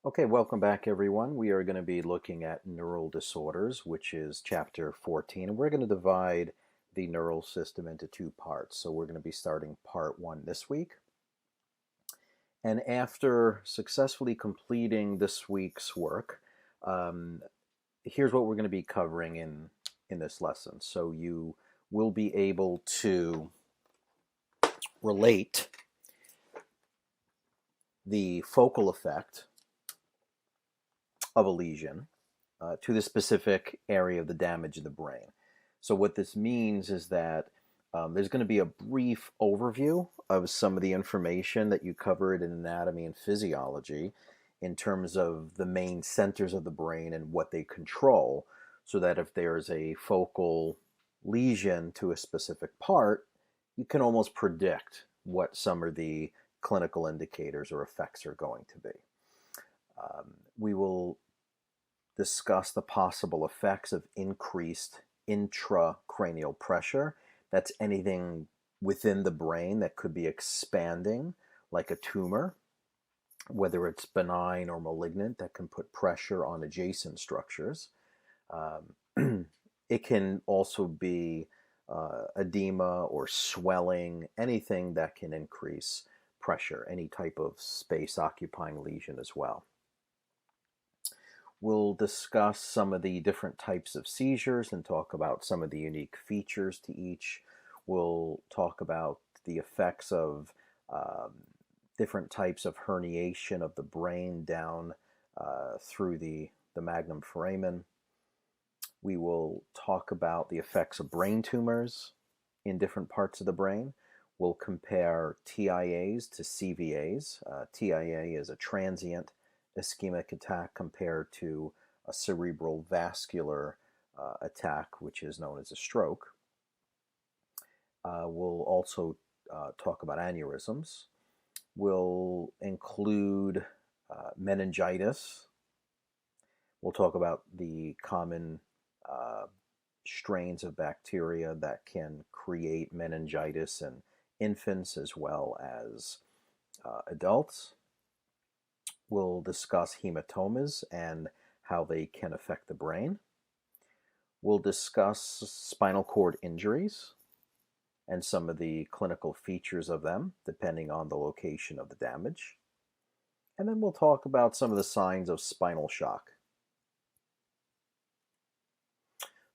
Okay, welcome back, everyone. We are going to be looking at neural disorders, which is chapter 14, and we're going to divide the neural system into two parts. So we're going to be starting part one this week. And after successfully completing this week's work, um, here's what we're going to be covering in this lesson. So you will be able to relate the focal effect of a lesion to the specific area of the damage in the brain. So, what this means is that there's going to be a brief overview of some of the information that you covered in anatomy and physiology in terms of the main centers of the brain and what they control, so that if there's a focal lesion to a specific part, you can almost predict what some of the clinical indicators or effects are going to be. We will discuss the possible effects of increased intracranial pressure. That's anything within the brain that could be expanding, like a tumor, whether it's benign or malignant, that can put pressure on adjacent structures. It can also be edema or swelling, anything that can increase pressure, any type of space occupying lesion as well. We'll discuss some of the different types of seizures and talk about some of the unique features to each. We'll talk about the effects of different types of herniation of the brain down through the magnum foramen. We will talk about the effects of brain tumors in different parts of the brain. We'll compare TIAs to CVAs. TIA is a transient ischemic attack compared to a cerebral vascular attack, which is known as a stroke. We'll also talk about aneurysms. We'll include meningitis. We'll talk about the common strains of bacteria that can create meningitis in infants as well as adults. We'll discuss hematomas and how they can affect the brain. We'll discuss spinal cord injuries and some of the clinical features of them, depending on the location of the damage. And then we'll talk about some of the signs of spinal shock.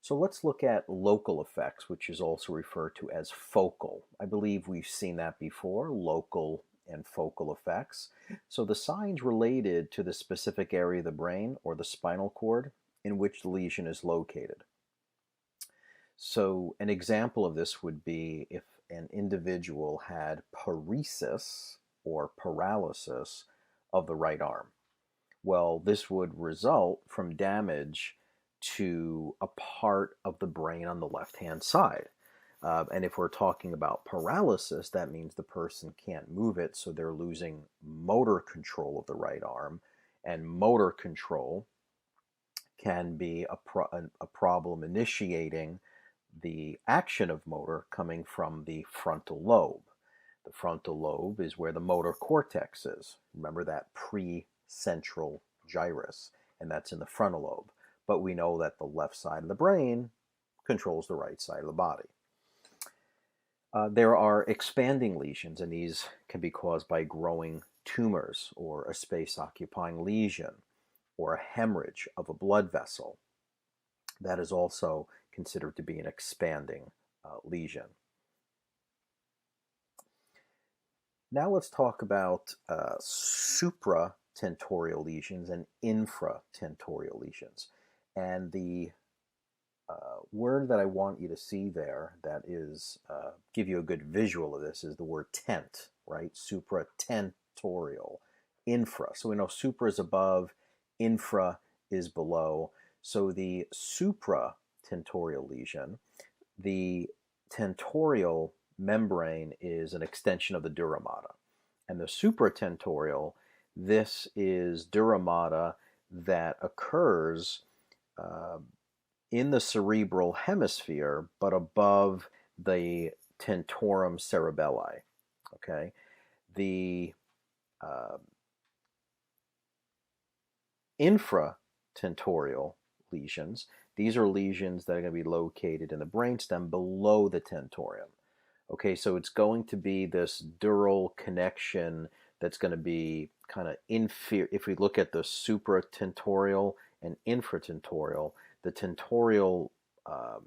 So let's look at local effects, which is also referred to as focal. I believe we've seen that before, local and focal effects. So the signs related to the specific area of the brain or the spinal cord in which the lesion is located. So an example of this would be if an individual had paresis or paralysis of the right arm. Well, this would result from damage to a part of the brain on the left-hand side. And if we're talking about paralysis, that means the person can't move it, so they're losing motor control of the right arm. And motor control can be a problem initiating the action of motor coming from the frontal lobe. The frontal lobe is where the motor cortex is. Remember that precentral gyrus, and that's in the frontal lobe. But we know that the left side of the brain controls the right side of the body. There are expanding lesions, and these can be caused by growing tumors or a space-occupying lesion or a hemorrhage of a blood vessel. That is also considered to be an expanding lesion. Now let's talk about supratentorial lesions and infratentorial lesions. And the word that I want you to see there that is give you a good visual of this is the word tent, right? Supratentorial, infra. So we know supra is above, infra is below. So the supratentorial lesion, the tentorial membrane is an extension of the dura mater. And the supratentorial, this is dura mater that occurs in the cerebral hemisphere, but above the tentorium cerebelli. Okay, the infratentorial lesions, these are lesions that are going to be located in the brainstem below the tentorium. Okay, so it's going to be this dural connection that's going to be kind of inferior. If we look at the supratentorial and infratentorial, the tentorial um,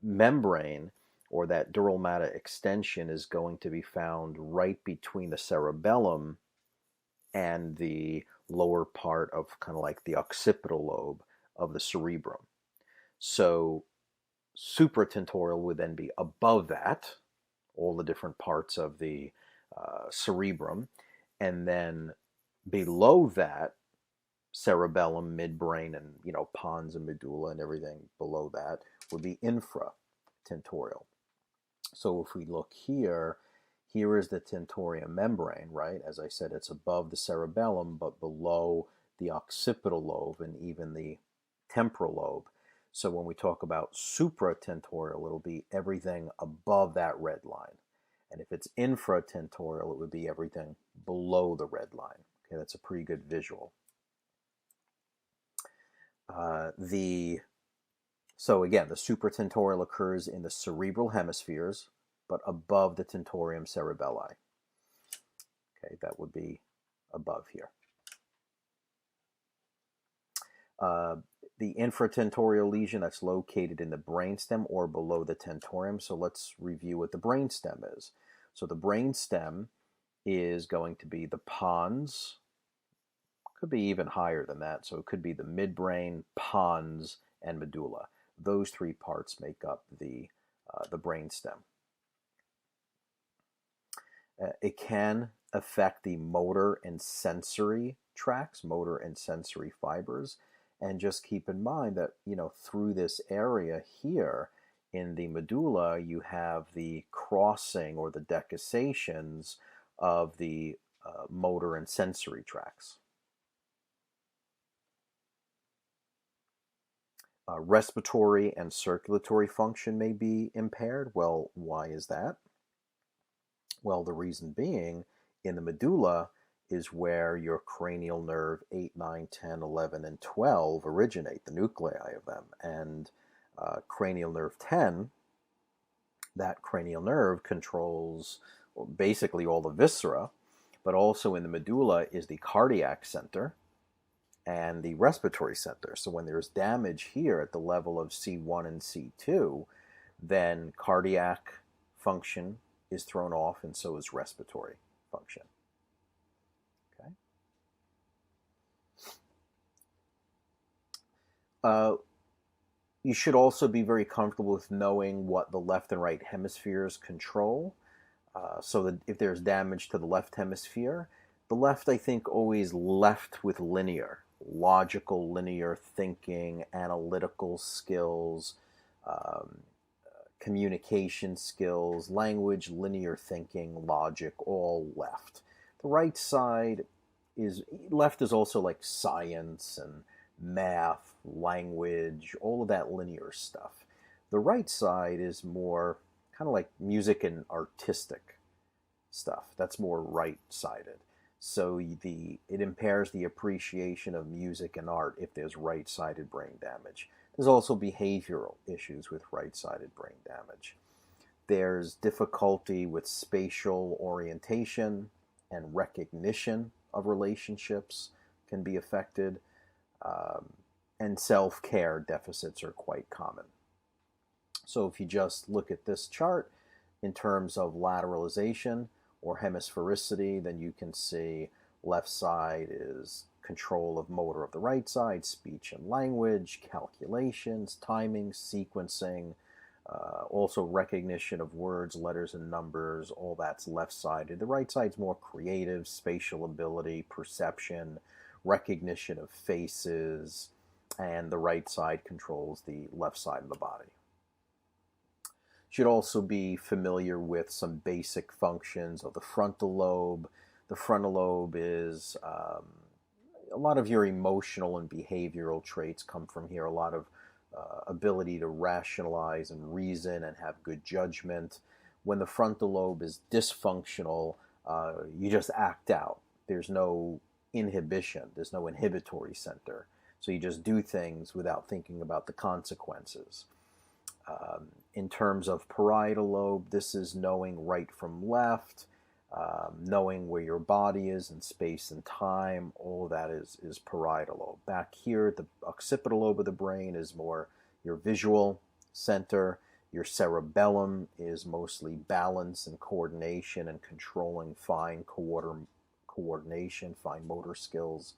membrane or that dural matter extension is going to be found right between the cerebellum and the lower part of kind of like the occipital lobe of the cerebrum. So supratentorial would then be above that, all the different parts of the cerebrum, and then below that, cerebellum, midbrain, and pons and medulla and everything below that would be infratentorial. So if we look here, here is the tentorium membrane, right? As I said, it's above the cerebellum, but below the occipital lobe and even the temporal lobe. So when we talk about supratentorial, it'll be everything above that red line. And if it's infratentorial, it would be everything below the red line. Okay, that's a pretty good visual. So again, the supratentorial occurs in the cerebral hemispheres, but above the tentorium cerebelli. Okay, that would be above here. The infratentorial lesion that's located in the brainstem or below the tentorium. So let's review what the brainstem is. So the brainstem is going to be the pons, could be even higher than that. So it could be the midbrain, pons, and medulla. Those three parts make up the brainstem. It can affect the motor and sensory tracts, motor and sensory fibers. And just keep in mind that, through this area here in the medulla, you have the crossing or the decussations of the motor and sensory tracts. Respiratory and circulatory function may be impaired. Well, why is that? Well, the reason being, in the medulla is where your cranial nerve 8, 9, 10, 11, and 12 originate, the nuclei of them. And cranial nerve 10, that cranial nerve controls basically all the viscera, but also in the medulla is the cardiac center and the respiratory center. So when there's damage here at the level of C1 and C2, then cardiac function is thrown off, and so is respiratory function. Okay. You should also be very comfortable with knowing what the left and right hemispheres control. So that if there's damage to the left hemisphere, the left, I think, always left with logical linear thinking, analytical skills, communication skills, language, linear thinking, logic, all left. The right side is also like science and math, language, all of that linear stuff. The right side is more kind of like music and artistic stuff. That's more right-sided. So it impairs the appreciation of music and art if there's right-sided brain damage. There's also behavioral issues with right-sided brain damage. There's difficulty with spatial orientation and recognition of relationships can be affected, and self-care deficits are quite common. So if you just look at this chart in terms of lateralization or hemisphericity, then you can see left side is control of motor of the right side, speech and language, calculations, timing, sequencing, also recognition of words, letters, and numbers. All that's left-sided. The right side's more creative, spatial ability, perception, recognition of faces, and the right side controls the left side of the body. Should also be familiar with some basic functions of the frontal lobe. The frontal lobe is a lot of your emotional and behavioral traits come from here. A lot of ability to rationalize and reason and have good judgment. When the frontal lobe is dysfunctional, you just act out. There's no inhibition. There's no inhibitory center. So you just do things without thinking about the consequences. In terms of parietal lobe, this is knowing right from left, knowing where your body is in space and time. All of that is parietal lobe. Back here, the occipital lobe of the brain is more your visual center. Your cerebellum is mostly balance and coordination and controlling fine coordination, fine motor skills.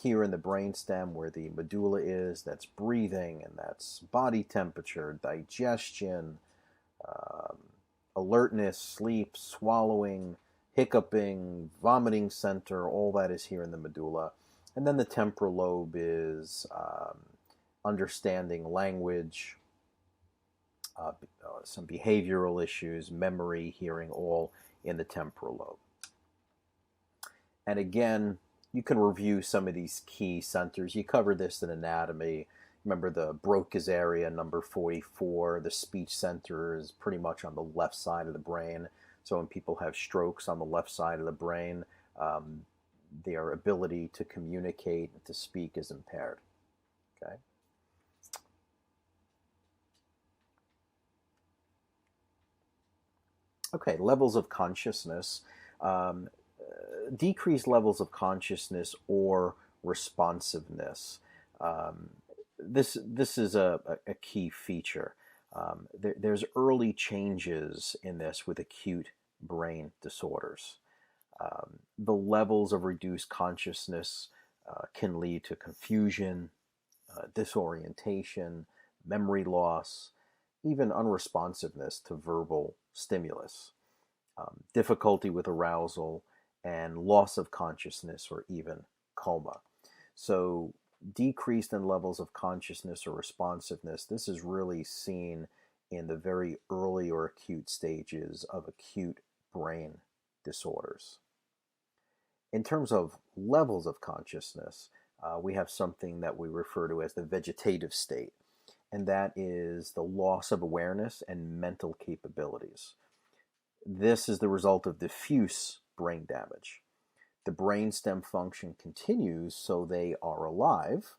Here in the brainstem, where the medulla is, that's breathing, and that's body temperature, digestion, alertness, sleep, swallowing, hiccuping, vomiting center. All that is here in the medulla. And then the temporal lobe is understanding language, some behavioral issues, memory, hearing, all in the temporal lobe. And again, you can review some of these key centers. You covered this in anatomy. Remember the Broca's area, number 44. The speech center is pretty much on the left side of the brain. So when people have strokes on the left side of the brain, their ability to communicate and to speak is impaired. Okay. Okay, levels of consciousness. Decreased levels of consciousness or responsiveness. This is a key feature. There's early changes in this with acute brain disorders. The levels of reduced consciousness can lead to confusion, disorientation, memory loss, even unresponsiveness to verbal stimulus, difficulty with arousal, and loss of consciousness or even coma. So decreased in levels of consciousness or responsiveness, this is really seen in the very early or acute stages of acute brain disorders. In terms of levels of consciousness, we have something that we refer to as the vegetative state, and that is the loss of awareness and mental capabilities. This is the result of diffuse brain damage. The brainstem function continues, so they are alive.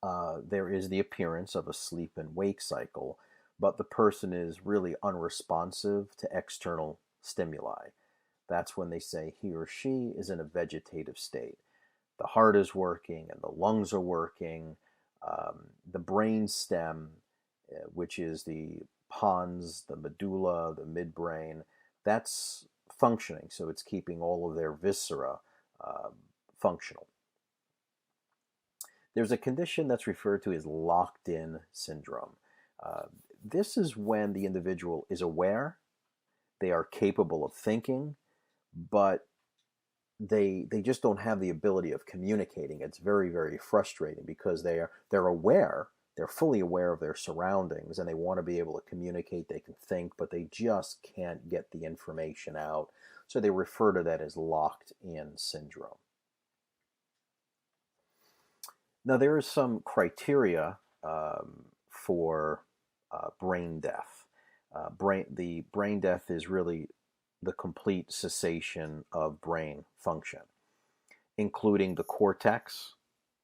There is the appearance of a sleep and wake cycle, but the person is really unresponsive to external stimuli. That's when they say he or she is in a vegetative state. The heart is working and the lungs are working. The brainstem, which is the pons, the medulla, the midbrain, that's functioning, so it's keeping all of their viscera functional. There's a condition that's referred to as locked-in syndrome. This is when the individual is aware, they are capable of thinking, but they just don't have the ability of communicating. It's very, very frustrating because they're aware, they're fully aware of their surroundings, and they want to be able to communicate, they can think, but they just can't get the information out. So they refer to that as locked-in syndrome. Now, there is some criteria for brain death. The brain death is really the complete cessation of brain function, including the cortex,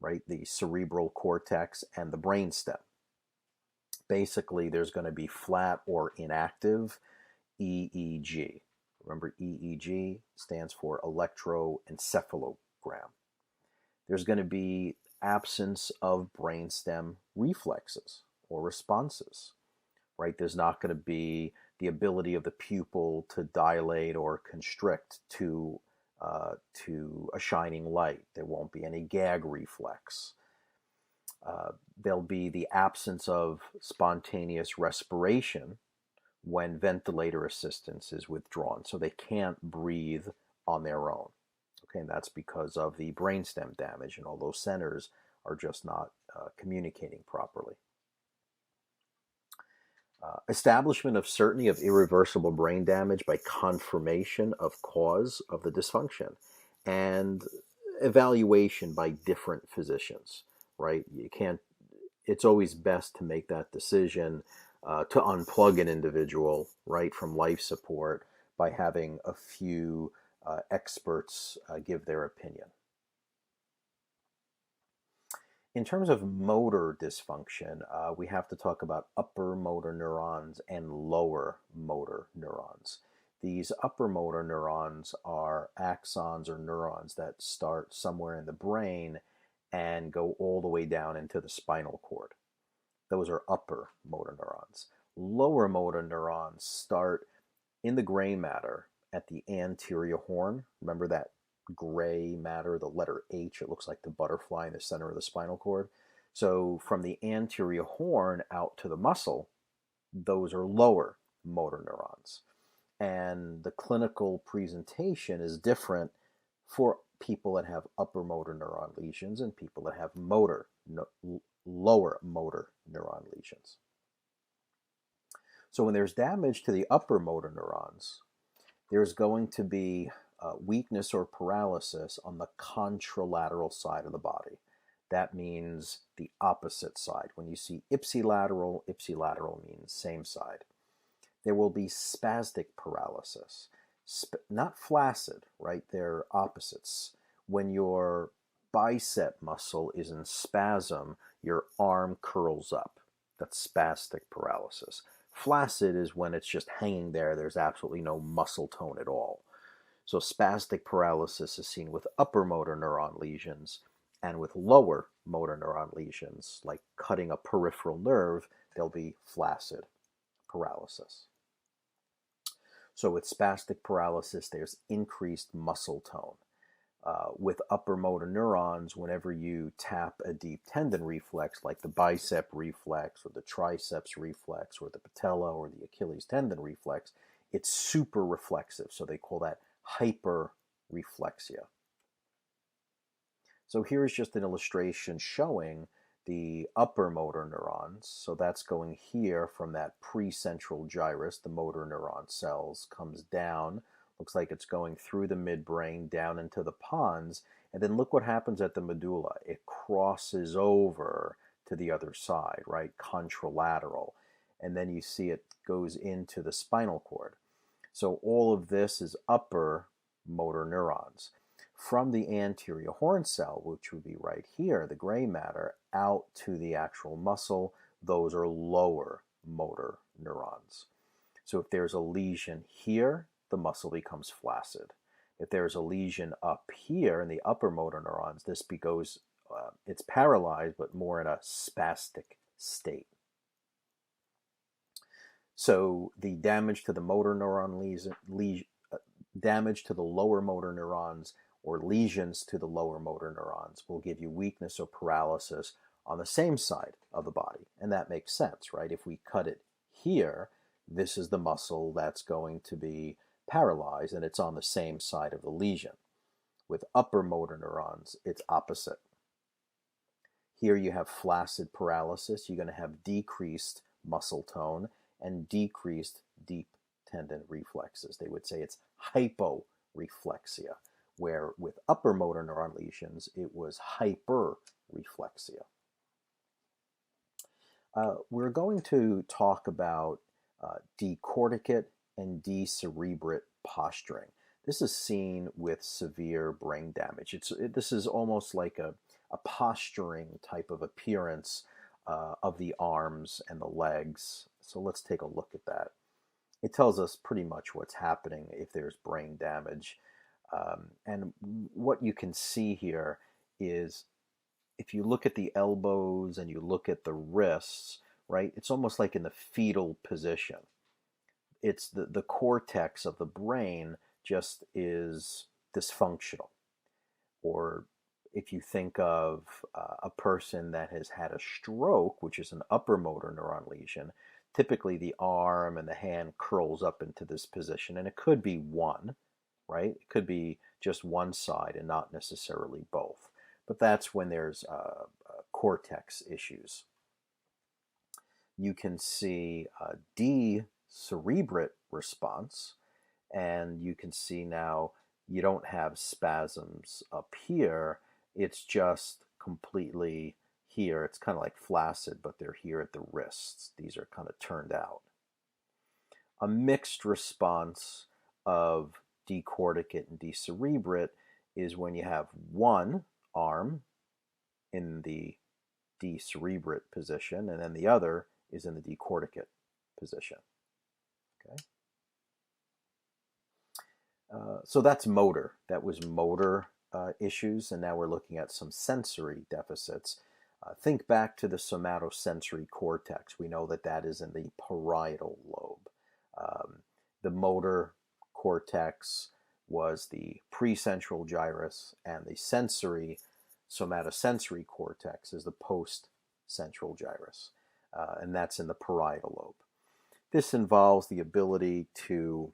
right, the cerebral cortex, and the brainstem. Basically, there's going to be flat or inactive EEG. Remember, EEG stands for electroencephalogram. There's going to be absence of brainstem reflexes or responses, right? There's not going to be the ability of the pupil to dilate or constrict to a shining light. There won't be any gag reflex. There'll be the absence of spontaneous respiration when ventilator assistance is withdrawn. So they can't breathe on their own. Okay, and that's because of the brainstem damage, and all those centers are just not communicating properly. Establishment of certainty of irreversible brain damage by confirmation of cause of the dysfunction, and evaluation by different physicians, right? You can't, it's always best to make that decision to unplug an individual, right, from life support by having a few experts give their opinion. In terms of motor dysfunction, we have to talk about upper motor neurons and lower motor neurons. These upper motor neurons are axons or neurons that start somewhere in the brain and go all the way down into the spinal cord. Those are upper motor neurons. Lower motor neurons start in the gray matter at the anterior horn. Remember that gray matter, the letter H, it looks like the butterfly in the center of the spinal cord. So from the anterior horn out to the muscle, those are lower motor neurons. And the clinical presentation is different for people that have upper motor neuron lesions and people that have lower motor neuron lesions. So when there's damage to the upper motor neurons, there's going to be weakness or paralysis on the contralateral side of the body. That means the opposite side. When you see ipsilateral, ipsilateral means same side. There will be spastic paralysis, not flaccid, right? They're opposites. When your bicep muscle is in spasm, your arm curls up. That's spastic paralysis. Flaccid is when it's just hanging there. There's absolutely no muscle tone at all. So spastic paralysis is seen with upper motor neuron lesions, and with lower motor neuron lesions, like cutting a peripheral nerve, there'll be flaccid paralysis. So with spastic paralysis, there's increased muscle tone. With upper motor neurons, whenever you tap a deep tendon reflex, like the bicep reflex or the triceps reflex or the patella or the Achilles tendon reflex, it's super reflexive. So they call that hyperreflexia. So here's just an illustration showing the upper motor neurons. So that's going here from that precentral gyrus, the motor neuron cells, comes down. Looks like it's going through the midbrain down into the pons. And then look what happens at the medulla. It crosses over to the other side, right? Contralateral. And then you see it goes into the spinal cord. So all of this is upper motor neurons. From the anterior horn cell, which would be right here, the gray matter, out to the actual muscle, those are lower motor neurons. So if there's a lesion here, the muscle becomes flaccid. If there's a lesion up here in the upper motor neurons, this goes, it's paralyzed, but more in a spastic state. So the damage to the motor neuron damage to the lower motor neurons or lesions to the lower motor neurons will give you weakness or paralysis on the same side of the body. And that makes sense, right? If we cut it here, this is the muscle that's going to be paralyzed, and it's on the same side of the lesion. With upper motor neurons, it's opposite. Here you have flaccid paralysis. You're going to have decreased muscle tone and decreased deep tendon reflexes. They would say it's hyporeflexia, where with upper motor neuron lesions, it was hyperreflexia. We're going to talk about decorticate and decerebrate posturing. This is seen with severe brain damage. This is almost like a posturing type of appearance of the arms and the legs. So let's take a look at that. It tells us pretty much what's happening if there's brain damage. And what you can see here is if you look at the elbows and you look at the wrists, right, it's almost like in the fetal position. It's the cortex of the brain just is dysfunctional. Or if you think of a person that has had a stroke, which is an upper motor neuron lesion, typically the arm and the hand curls up into this position, and it could be one, right? It could be just one side and not necessarily both. But that's when there's cortex issues. You can see decerebrate response, and you can see now you don't have spasms up here. It's just completely here. It's kind of like flaccid, but they're here at the wrists. These are kind of turned out. A mixed response of decorticate and decerebrate is when you have one arm in the decerebrate position and then the other is in the decorticate position. Okay. So that's motor. That was motor issues, and now we're looking at some sensory deficits. Think back to the somatosensory cortex. We know that that is in the parietal lobe. The motor cortex was the precentral gyrus, and the sensory somatosensory cortex is the postcentral gyrus, and that's in the parietal lobe. This involves the ability to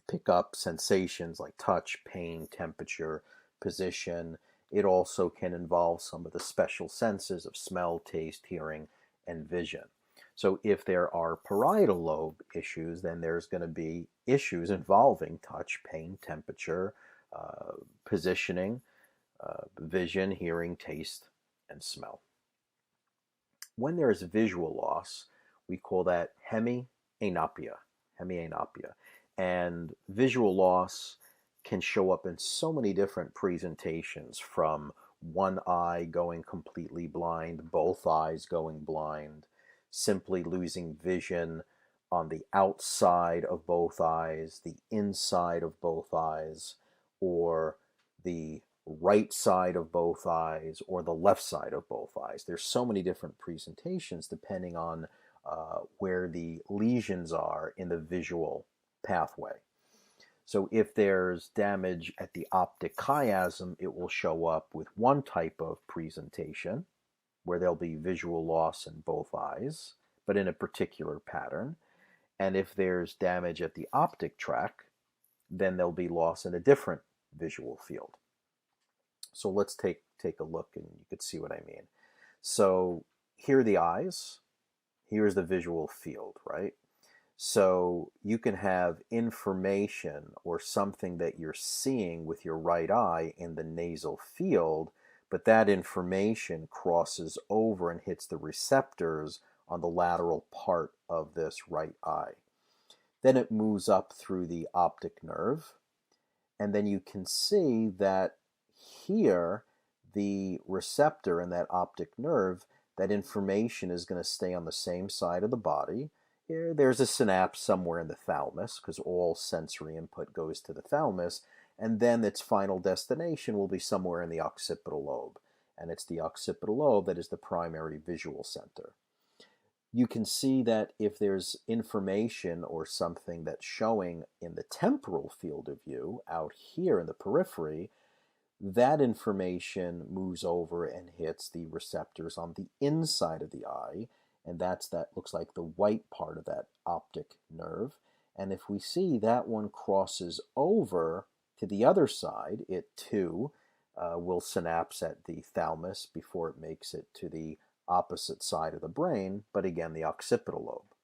pick up sensations like touch, pain, temperature, position. It also can involve some of the special senses of smell, taste, hearing, and vision. So if there are parietal lobe issues, then there's going to be issues involving touch, pain, temperature, positioning, vision, hearing, taste, and smell. When there is visual loss, we call that hemianopia. And visual loss can show up in so many different presentations, from one eye going completely blind, both eyes going blind, simply losing vision on the outside of both eyes, the inside of both eyes, or the right side of both eyes, or the left side of both eyes. There's so many different presentations depending on where the lesions are in the visual pathway. So if there's damage at the optic chiasm, it will show up with one type of presentation, where there'll be visual loss in both eyes, but in a particular pattern. And if there's damage at the optic tract, then there'll be loss in a different visual field. So let's take a look and you can see what I mean. So here are the eyes, here's the visual field, right? So you can have information or something that you're seeing with your right eye in the nasal field, but that information crosses over and hits the receptors on the lateral part of this right eye. Then it moves up through the optic nerve, and then you can see that here, the receptor in that optic nerve, that information is going to stay on the same side of the body. Here, there's a synapse somewhere in the thalamus, because all sensory input goes to the thalamus, and then its final destination will be somewhere in the occipital lobe. And it's the occipital lobe that is the primary visual center. You can see that if there's information or something that's showing in the temporal field of view, out here in the periphery, that information moves over and hits the receptors on the inside of the eye, and that looks like the white part of that optic nerve. And if we see that one crosses over to the other side, it too will synapse at the thalamus before it makes it to the opposite side of the brain, but again, the occipital lobe.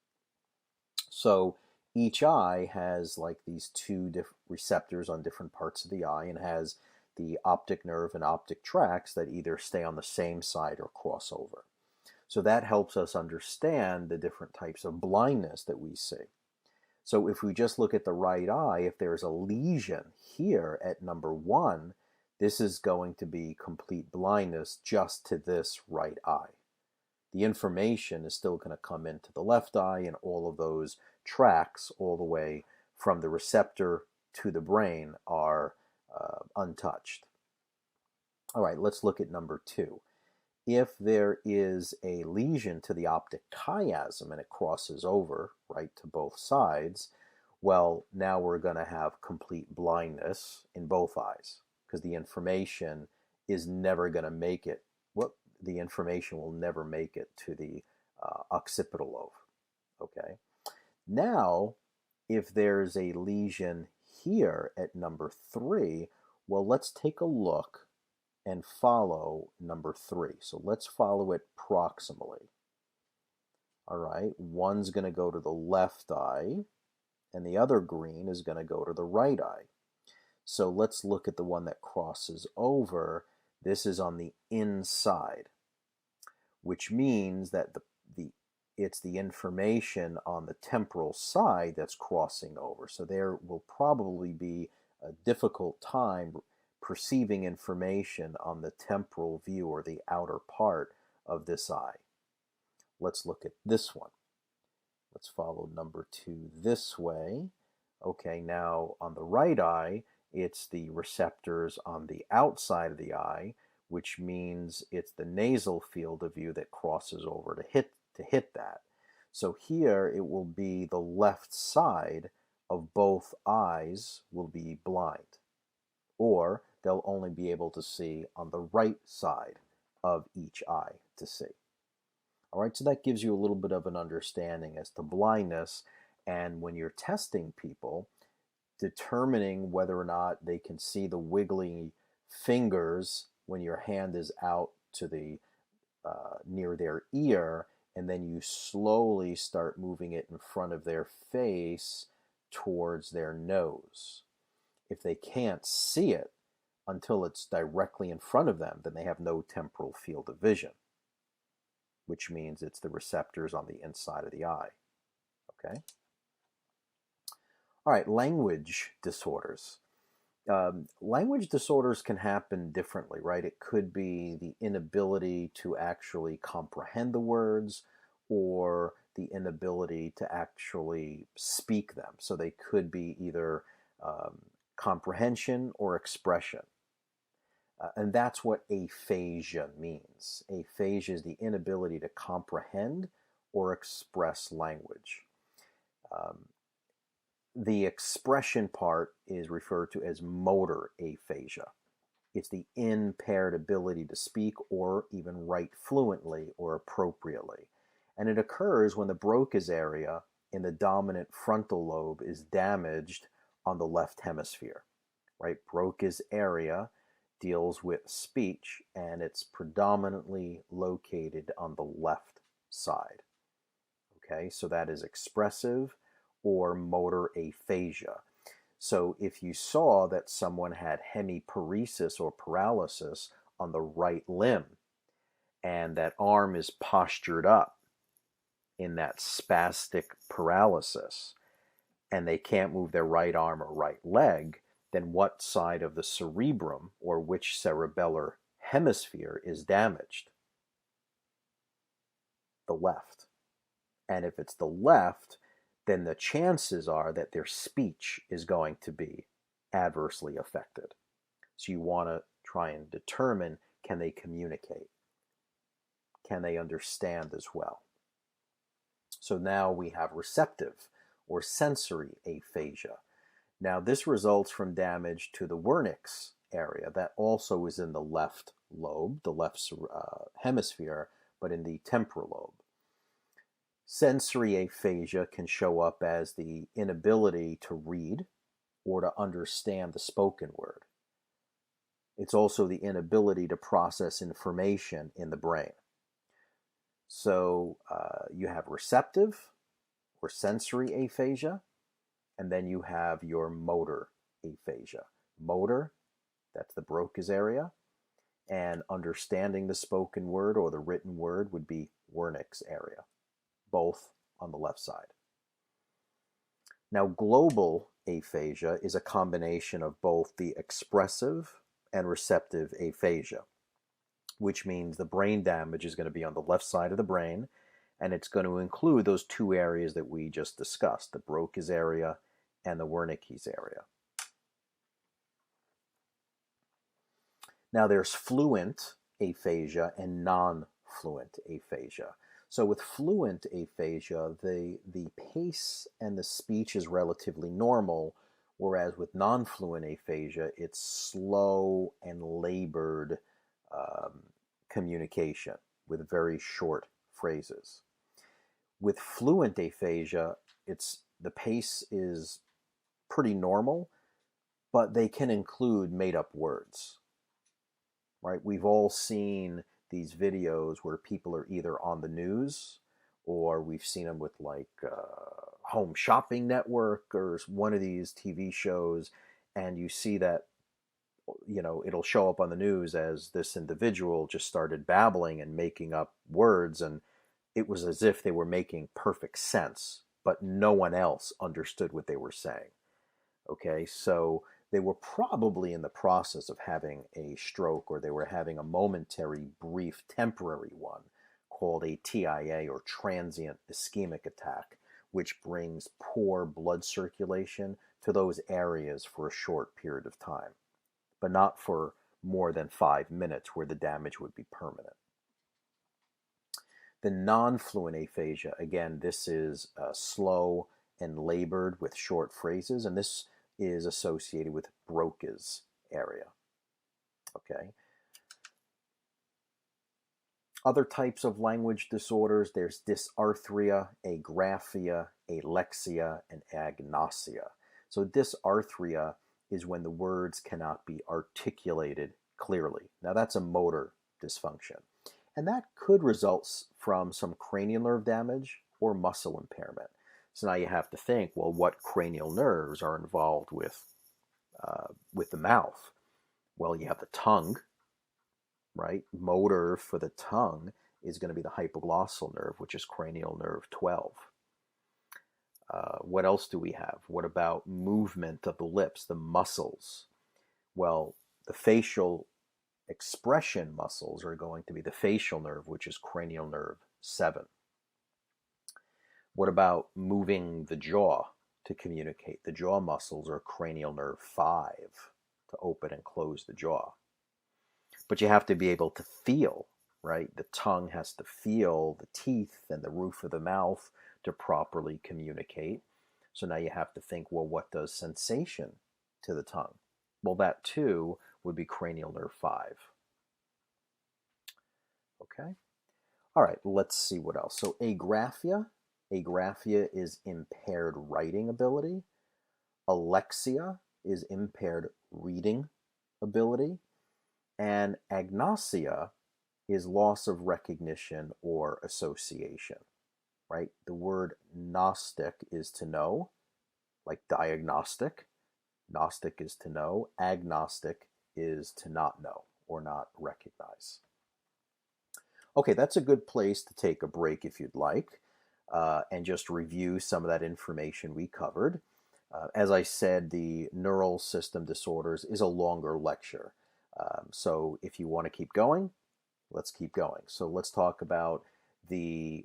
So each eye has like these two different receptors on different parts of the eye, and has the optic nerve and optic tracts that either stay on the same side or cross over. So that helps us understand the different types of blindness that we see. So if we just look at the right eye, if there's a lesion here at number 1, this is going to be complete blindness just to this right eye. The information is still going to come into the left eye, and all of those tracks all the way from the receptor to the brain are untouched. All right, let's look at number 2. If there is a lesion to the optic chiasm and it crosses over, right, to both sides, well, now we're going to have complete blindness in both eyes, because the information is never going to make it. Well, the information will never make it to the occipital lobe. Okay. Now, if there's a lesion here at number 3, well, let's take a look and follow number 3. So let's follow it proximally. All right, one's going to go to the left eye, and the other green is going to go to the right eye. So let's look at the one that crosses over. This is on the inside, which means that the it's the information on the temporal side that's crossing over. So there will probably be a difficult time perceiving information on the temporal view or the outer part of this eye. Let's look at this one. Let's follow number 2 this way. Okay, now on the right eye, it's the receptors on the outside of the eye, which means it's the nasal field of view that crosses over to hit that. So here it will be the left side of both eyes will be blind, or they'll only be able to see on the right side of each eye to see. All right, so that gives you a little bit of an understanding as to blindness, and when you're testing people, determining whether or not they can see the wiggly fingers when your hand is out to the near their ear, and then you slowly start moving it in front of their face towards their nose. If they can't see it until it's directly in front of them, then they have no temporal field of vision, which means it's the receptors on the inside of the eye. Okay? All right, language disorders. Language disorders can happen differently, right? It could be the inability to actually comprehend the words or the inability to actually speak them. So they could be either comprehension or expression. And that's what aphasia means. Aphasia is the inability to comprehend or express language. The expression part is referred to as motor aphasia. It's the impaired ability to speak or even write fluently or appropriately. And it occurs when the Broca's area in the dominant frontal lobe is damaged on the left hemisphere, right? Broca's area deals with speech, and it's predominantly located on the left side. Okay, so that is expressive or motor aphasia. So if you saw that someone had hemiparesis or paralysis on the right limb, and that arm is postured up in that spastic paralysis, and they can't move their right arm or right leg, then what side of the cerebrum or which cerebellar hemisphere is damaged? The left. And if it's the left, then the chances are that their speech is going to be adversely affected. So you want to try and determine, can they communicate? Can they understand as well? So now we have receptive or sensory aphasia. Now this results from damage to the Wernicke's area that also is in the left lobe, the left hemisphere, but in the temporal lobe. Sensory aphasia can show up as the inability to read or to understand the spoken word. It's also the inability to process information in the brain. So you have receptive or sensory aphasia, and then you have your motor aphasia. Motor, that's the Broca's area, and understanding the spoken word or the written word would be Wernicke's area, both on the left side. Now, global aphasia is a combination of both the expressive and receptive aphasia, which means the brain damage is going to be on the left side of the brain, and it's going to include those two areas that we just discussed, the Broca's area and the Wernicke's area. Now, there's fluent aphasia and non-fluent aphasia. So with fluent aphasia, the pace and the speech is relatively normal, whereas with non-fluent aphasia, it's slow and labored communication with very short phrases. With fluent aphasia, the pace is pretty normal, but they can include made-up words, right? We've all seen these videos where people are either on the news, or we've seen them with like Home Shopping Network or one of these TV shows, and you see that, you know, it'll show up on the news as this individual just started babbling and making up words, and it was as if they were making perfect sense, but no one else understood what they were saying. Okay, so they were probably in the process of having a stroke, or they were having a momentary, brief, temporary one called a TIA, or transient ischemic attack, which brings poor blood circulation to those areas for a short period of time, but not for more than 5 minutes, where the damage would be permanent. The non-fluent aphasia, again, this is slow and labored with short phrases, and this is associated with Broca's area. Okay. Other types of language disorders, there's dysarthria, agraphia, alexia, and agnosia. So dysarthria is when the words cannot be articulated clearly. Now that's a motor dysfunction. And that could result from some cranial nerve damage or muscle impairment. So now you have to think, well, what cranial nerves are involved with the mouth? Well, you have the tongue, right? Motor for the tongue is going to be the hypoglossal nerve, which is cranial nerve 12. What else do we have? What about movement of the lips, the muscles? Well, the facial expression muscles are going to be the facial nerve, which is cranial nerve 7. What about moving the jaw to communicate? The jaw muscles are cranial nerve 5 to open and close the jaw. But you have to be able to feel, right? The tongue has to feel the teeth and the roof of the mouth to properly communicate. So now you have to think, well, what does sensation to the tongue? Well, that too would be cranial nerve 5. Okay. All right, let's see what else. So agraphia. Agraphia is impaired writing ability. Alexia is impaired reading ability. And agnosia is loss of recognition or association, right? The word gnostic is to know, like diagnostic. Gnostic is to know. Agnostic is to not know or not recognize. Okay, that's a good place to take a break if you'd like, and just review some of that information we covered. As I said, the neural system disorders is a longer lecture. So if you want to keep going, let's keep going. So let's talk about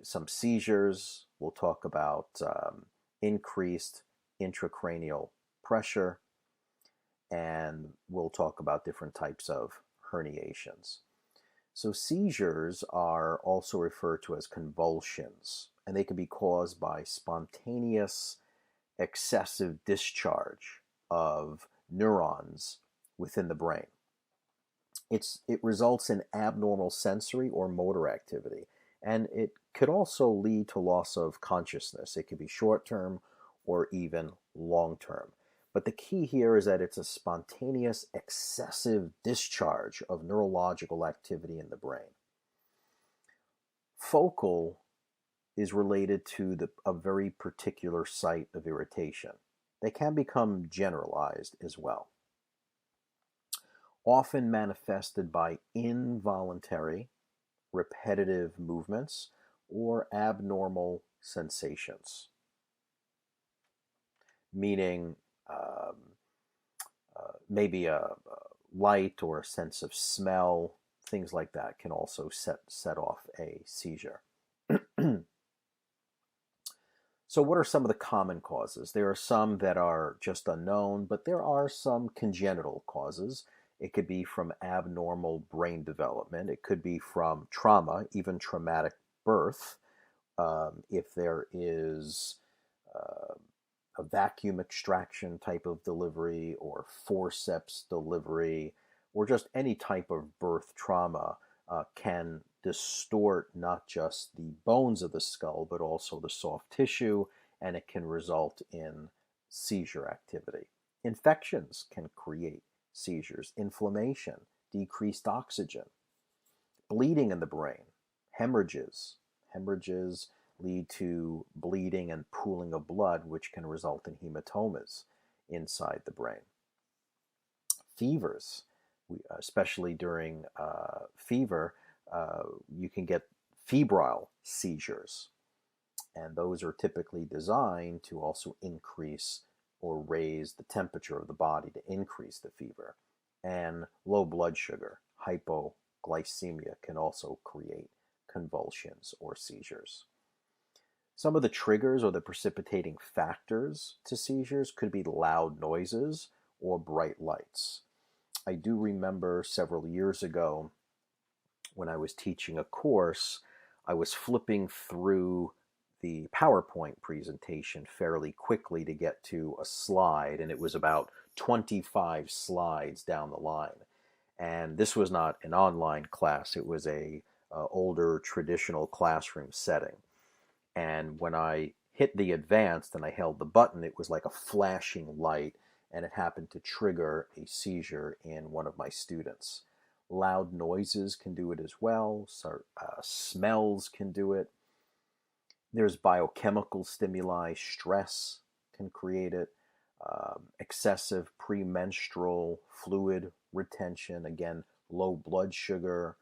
some seizures. We'll talk about increased intracranial pressure, and we'll talk about different types of herniations. So seizures are also referred to as convulsions, and they can be caused by spontaneous excessive discharge of neurons within the brain. It results in abnormal sensory or motor activity, and it could also lead to loss of consciousness. It could be short-term or even long-term. But the key here is that it's a spontaneous, excessive discharge of neurological activity in the brain. Focal is related to a very particular site of irritation. They can become generalized as well. Often manifested by involuntary, repetitive movements or abnormal sensations, meaning maybe a light or a sense of smell, things like that can also set off a seizure. So what are some of the common causes? There are some that are just unknown, but there are some congenital causes. It could be from abnormal brain development. It could be from trauma, even traumatic birth. If there is a vacuum extraction type of delivery or forceps delivery, or just any type of birth trauma can distort not just the bones of the skull, but also the soft tissue, and it can result in seizure activity. Infections can create seizures, inflammation, decreased oxygen, bleeding in the brain, hemorrhages. Hemorrhages lead to bleeding and pooling of blood, which can result in hematomas inside the brain. Fevers, especially during fever, you can get febrile seizures. And those are typically designed to also increase or raise the temperature of the body to increase the fever. And low blood sugar, hypoglycemia, can also create convulsions or seizures. Some of the triggers or the precipitating factors to seizures could be loud noises or bright lights. I do remember several years ago when I was teaching a course, I was flipping through the PowerPoint presentation fairly quickly to get to a slide, and it was about 25 slides down the line. And this was not an online class, it was a older traditional classroom setting. And when I hit the advanced and I held the button, it was like a flashing light, and it happened to trigger a seizure in one of my students. Loud noises can do it as well. So, smells can do it. There's biochemical stimuli. Stress can create it. Excessive premenstrual fluid retention. Again, low blood sugar.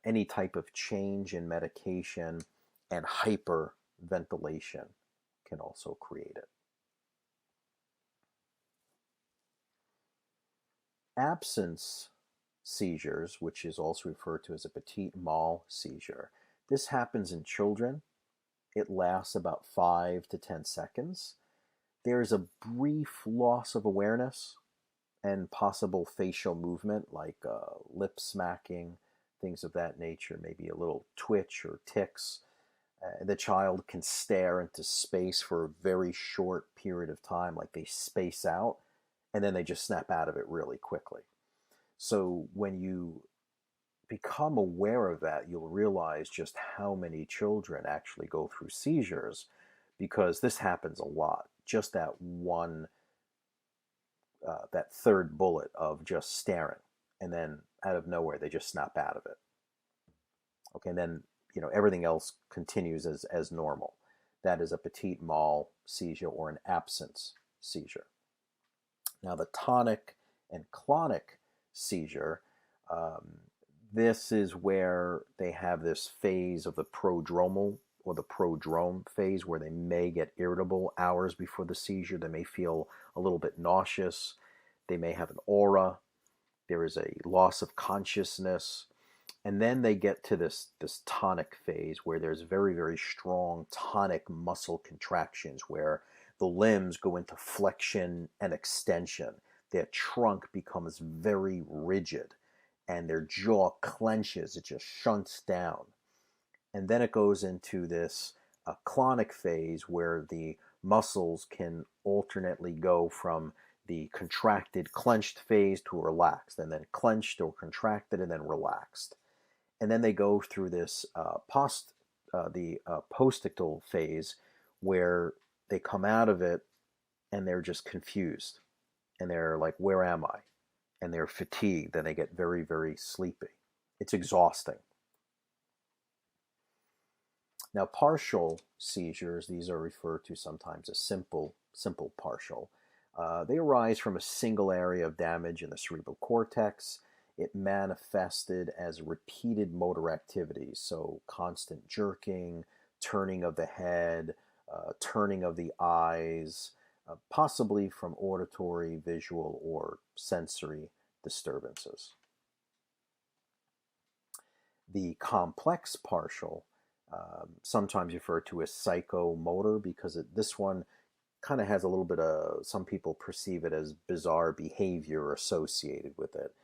Any type of change in medication, and hyperventilation can also create it. Absence seizures, which is also referred to as a petit mal seizure. This happens in children. It lasts about 5 to 10 seconds. There is a brief loss of awareness and possible facial movement like lip smacking, things of that nature, maybe a little twitch or tics. The child can stare into space for a very short period of time, like they space out, and then they just snap out of it really quickly. So when you become aware of that, you'll realize just how many children actually go through seizures, because this happens a lot. Just that one, that third bullet of just staring, and then out of nowhere they just snap out of it. Okay, and then everything else continues as normal. That is a petit mal seizure or an absence seizure. Now the tonic and clonic seizure, this is where they have this phase of the prodromal or the prodrome phase where they may get irritable hours before the seizure. They may feel a little bit nauseous. They may have an aura. There is a loss of consciousness. And then they get to this tonic phase where there's very, very strong tonic muscle contractions where the limbs go into flexion and extension. Their trunk becomes very rigid and their jaw clenches. It just shunts down. And then it goes into this clonic phase where the muscles can alternately go from the contracted, clenched phase to relaxed, and then clenched or contracted and then relaxed. And then they go through this postictal phase where they come out of it and they're just confused. And they're like, where am I? And they're fatigued and they get very, very sleepy. It's exhausting. Now, partial seizures, these are referred to sometimes as simple partial. They arise from a single area of damage in the cerebral cortex. It manifested as repeated motor activities, so constant jerking, turning of the head, turning of the eyes, possibly from auditory, visual, or sensory disturbances. The complex partial, sometimes referred to as psychomotor, because this one kind of has a little bit of, some people perceive it as bizarre behavior associated with it.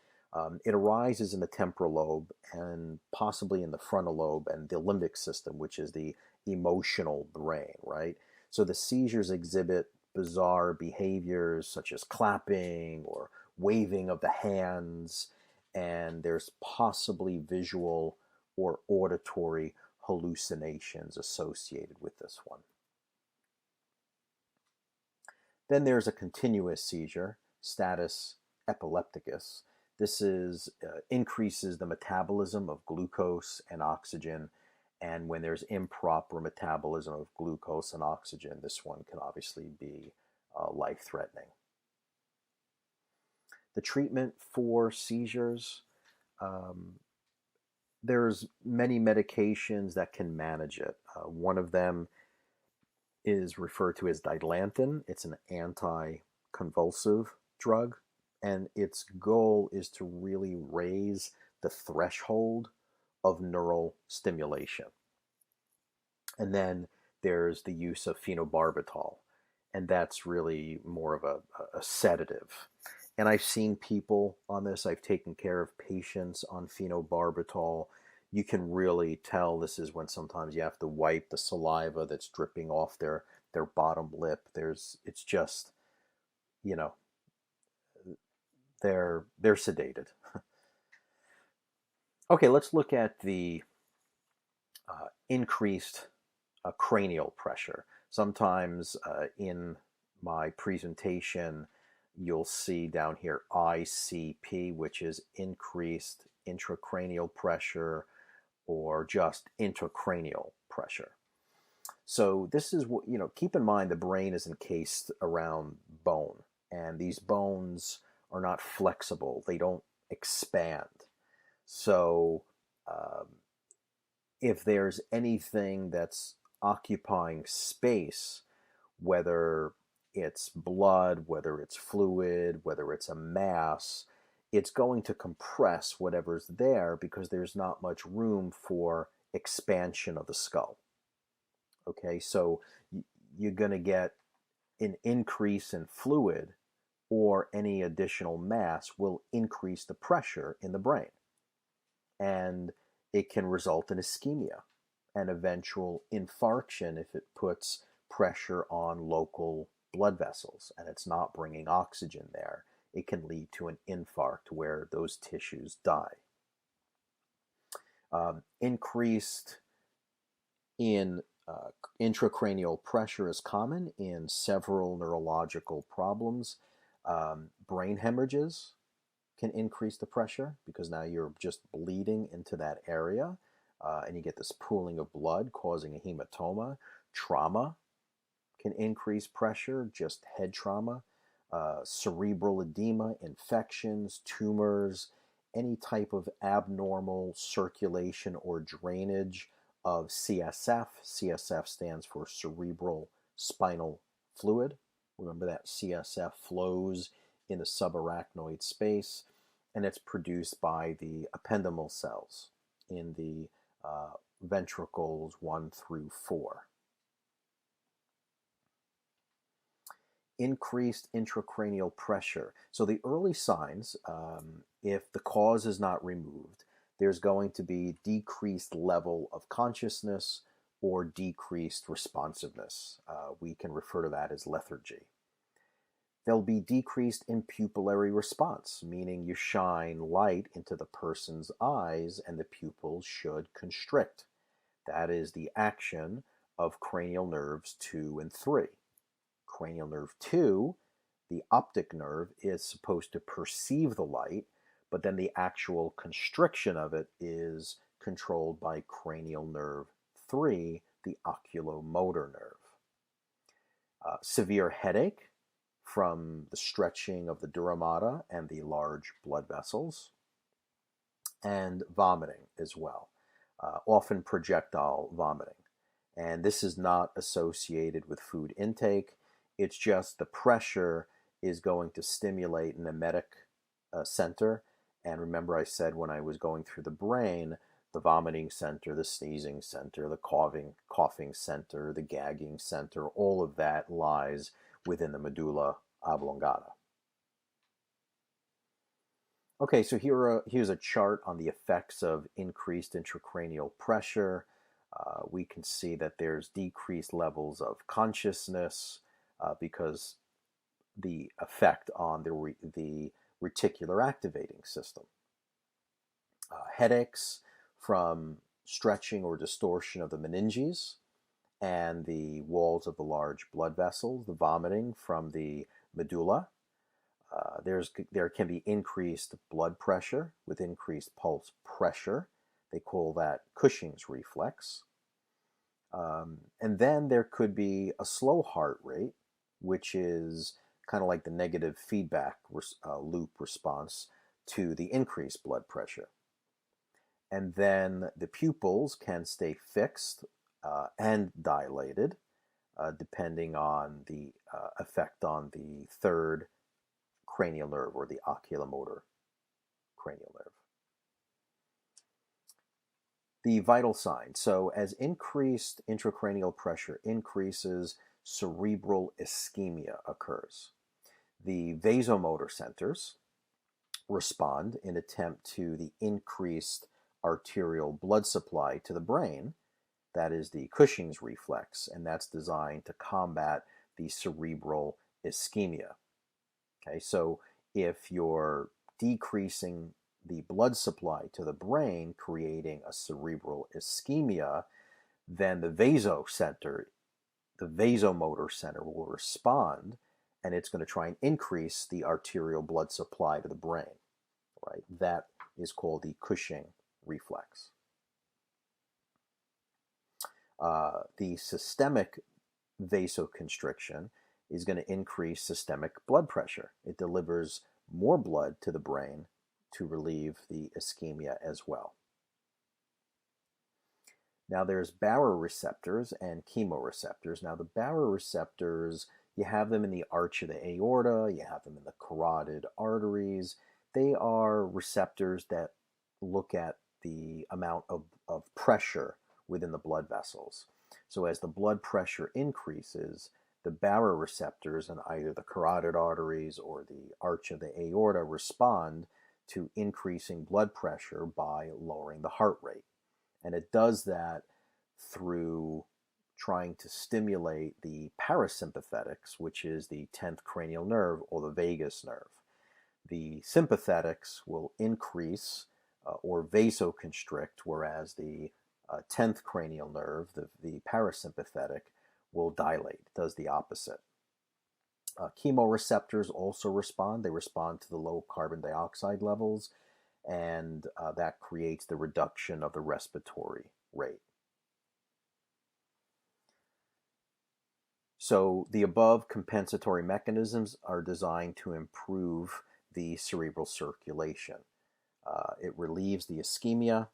It arises in the temporal lobe and possibly in the frontal lobe and the limbic system, which is the emotional brain, right? So the seizures exhibit bizarre behaviors such as clapping or waving of the hands, and there's possibly visual or auditory hallucinations associated with this one. Then there's a continuous seizure, status epilepticus. This increases the metabolism of glucose and oxygen, and when there's improper metabolism of glucose and oxygen, this one can obviously be life-threatening. The treatment for seizures, there's many medications that can manage it. One of them is referred to as Dilantin. It's an anti-convulsive drug, and its goal is to really raise the threshold of neural stimulation. And then there's the use of phenobarbital, and that's really more of a sedative. And I've seen people on this. I've taken care of patients on phenobarbital. You can really tell this is when sometimes you have to wipe the saliva that's dripping off their bottom lip. It's just, you know, they're sedated. Okay, let's look at the increased cranial pressure. Sometimes in my presentation, you'll see down here ICP, which is increased intracranial pressure or just intracranial pressure. So this is what, keep in mind the brain is encased around bone, and these bones are not flexible. They don't expand. So um, if there's anything that's occupying space, whether it's blood, whether it's fluid, whether it's a mass, it's going to compress whatever's there because there's not much room for expansion of the skull. Okay, so you're going to get an increase in fluid or any additional mass will increase the pressure in the brain. And it can result in ischemia and eventual infarction if it puts pressure on local blood vessels and it's not bringing oxygen there. It can lead to an infarct where those tissues die. Increased in intracranial pressure is common in several neurological problems. Brain hemorrhages can increase the pressure because now you're just bleeding into that area, and you get this pooling of blood causing a hematoma. Trauma can increase pressure, just head trauma. Cerebral edema, infections, tumors, any type of abnormal circulation or drainage of CSF. CSF stands for cerebral spinal fluid. Remember that CSF flows in the subarachnoid space, and it's produced by the ependymal cells in the ventricles 1 through 4. Increased intracranial pressure. So the early signs, if the cause is not removed, there's going to be decreased level of consciousness or decreased responsiveness. We can refer to that as lethargy. There'll be decreased in pupillary response, meaning you shine light into the person's eyes and the pupils should constrict. That is the action of cranial nerves 2 and 3. Cranial nerve 2, the optic nerve, is supposed to perceive the light, but then the actual constriction of it is controlled by cranial nerve 3, the oculomotor nerve. Severe headache from the stretching of the dura mater and the large blood vessels, and vomiting as well, often projectile vomiting. And this is not associated with food intake. It's just the pressure is going to stimulate an emetic center. And remember I said when I was going through the brain, the vomiting center, the sneezing center, the coughing center, the gagging center, all of that lies within the medulla oblongata. Okay, so here's a chart on the effects of increased intracranial pressure. We can see that there's decreased levels of consciousness because the effect on the reticular activating system. Headaches from stretching or distortion of the meninges and the walls of the large blood vessels, the vomiting from the medulla. There can be increased blood pressure with increased pulse pressure. They call that Cushing's reflex. And then there could be a slow heart rate, which is kind of like the negative feedback loop response to the increased blood pressure. And then the pupils can stay fixed and dilated, depending on the effect on the third cranial nerve, or the oculomotor cranial nerve. The vital signs. So as increased intracranial pressure increases, cerebral ischemia occurs. The vasomotor centers respond in attempt to the increased arterial blood supply to the brain. That is the Cushing's reflex, and that's designed to combat the cerebral ischemia. Okay, so if you're decreasing the blood supply to the brain, creating a cerebral ischemia, then the vasomotor center will respond, and it's going to try and increase the arterial blood supply to the brain, right? That is called the Cushing reflex. The systemic vasoconstriction is going to increase systemic blood pressure. It delivers more blood to the brain to relieve the ischemia as well. Now there's baroreceptors and chemoreceptors. Now the baroreceptors, you have them in the arch of the aorta, you have them in the carotid arteries. They are receptors that look at the amount of pressure within the blood vessels. So as the blood pressure increases, the baroreceptors in either the carotid arteries or the arch of the aorta respond to increasing blood pressure by lowering the heart rate. And it does that through trying to stimulate the parasympathetics, which is the 10th cranial nerve, or the vagus nerve. The sympathetics will increase or vasoconstrict, whereas the 10th cranial nerve, the parasympathetic, will dilate. It does the opposite. Chemoreceptors also respond. They respond to the low carbon dioxide levels, and that creates the reduction of the respiratory rate. So the above compensatory mechanisms are designed to improve the cerebral circulation. It relieves the ischemia.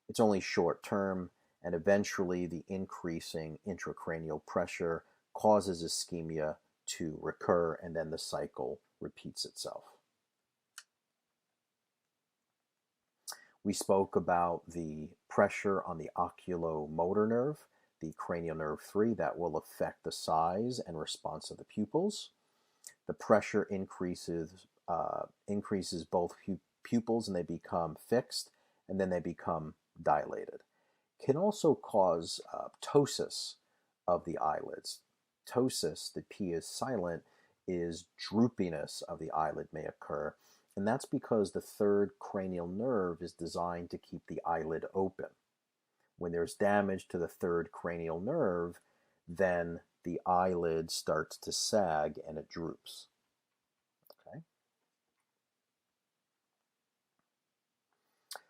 It's only short term, and eventually the increasing intracranial pressure causes ischemia to recur, and then the cycle repeats itself. We spoke about the pressure on the oculomotor nerve, the cranial nerve 3, that will affect the size and response of the pupils. The pressure increases both pupils, and they become fixed, and then they become dilated. Can also cause ptosis of the eyelids. Ptosis, the P is silent, is droopiness of the eyelid may occur, and that's because the third cranial nerve is designed to keep the eyelid open. When there's damage to the third cranial nerve, then the eyelid starts to sag and it droops. Okay.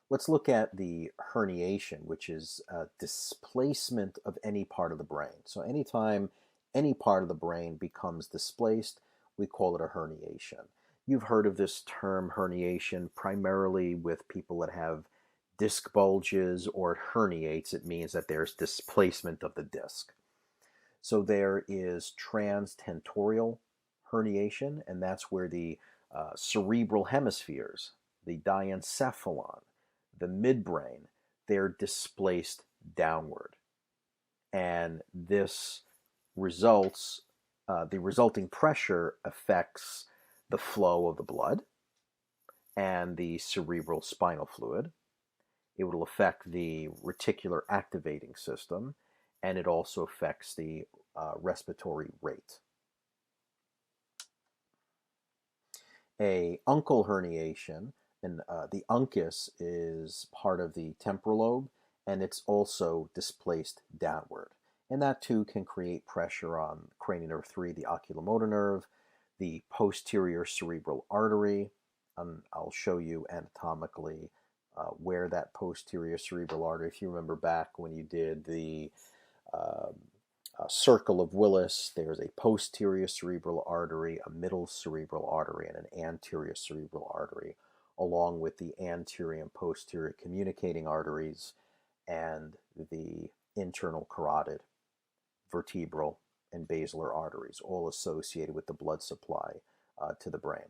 Let's look at the herniation, which is displacement of any part of the brain. So anytime any part of the brain becomes displaced, we call it a herniation. You've heard of this term herniation primarily with people that have disc bulges, or it herniates. It means that there's displacement of the disc. So there is transtentorial herniation, and that's where the cerebral hemispheres, the diencephalon, the midbrain, they're displaced downward. And this results, the resulting pressure affects the flow of the blood and the cerebral spinal fluid. It will affect the reticular activating system, and it also affects the respiratory rate. A uncal herniation, and the uncus is part of the temporal lobe, and it's also displaced downward. And that too can create pressure on cranial nerve 3, the oculomotor nerve, the posterior cerebral artery. I'll show you anatomically where that posterior cerebral artery, if you remember back when you did the circle of Willis, there's a posterior cerebral artery, a middle cerebral artery, and an anterior cerebral artery. along with the anterior and posterior communicating arteries and the internal carotid, vertebral, and basilar arteries, all associated with the blood supply to the brain.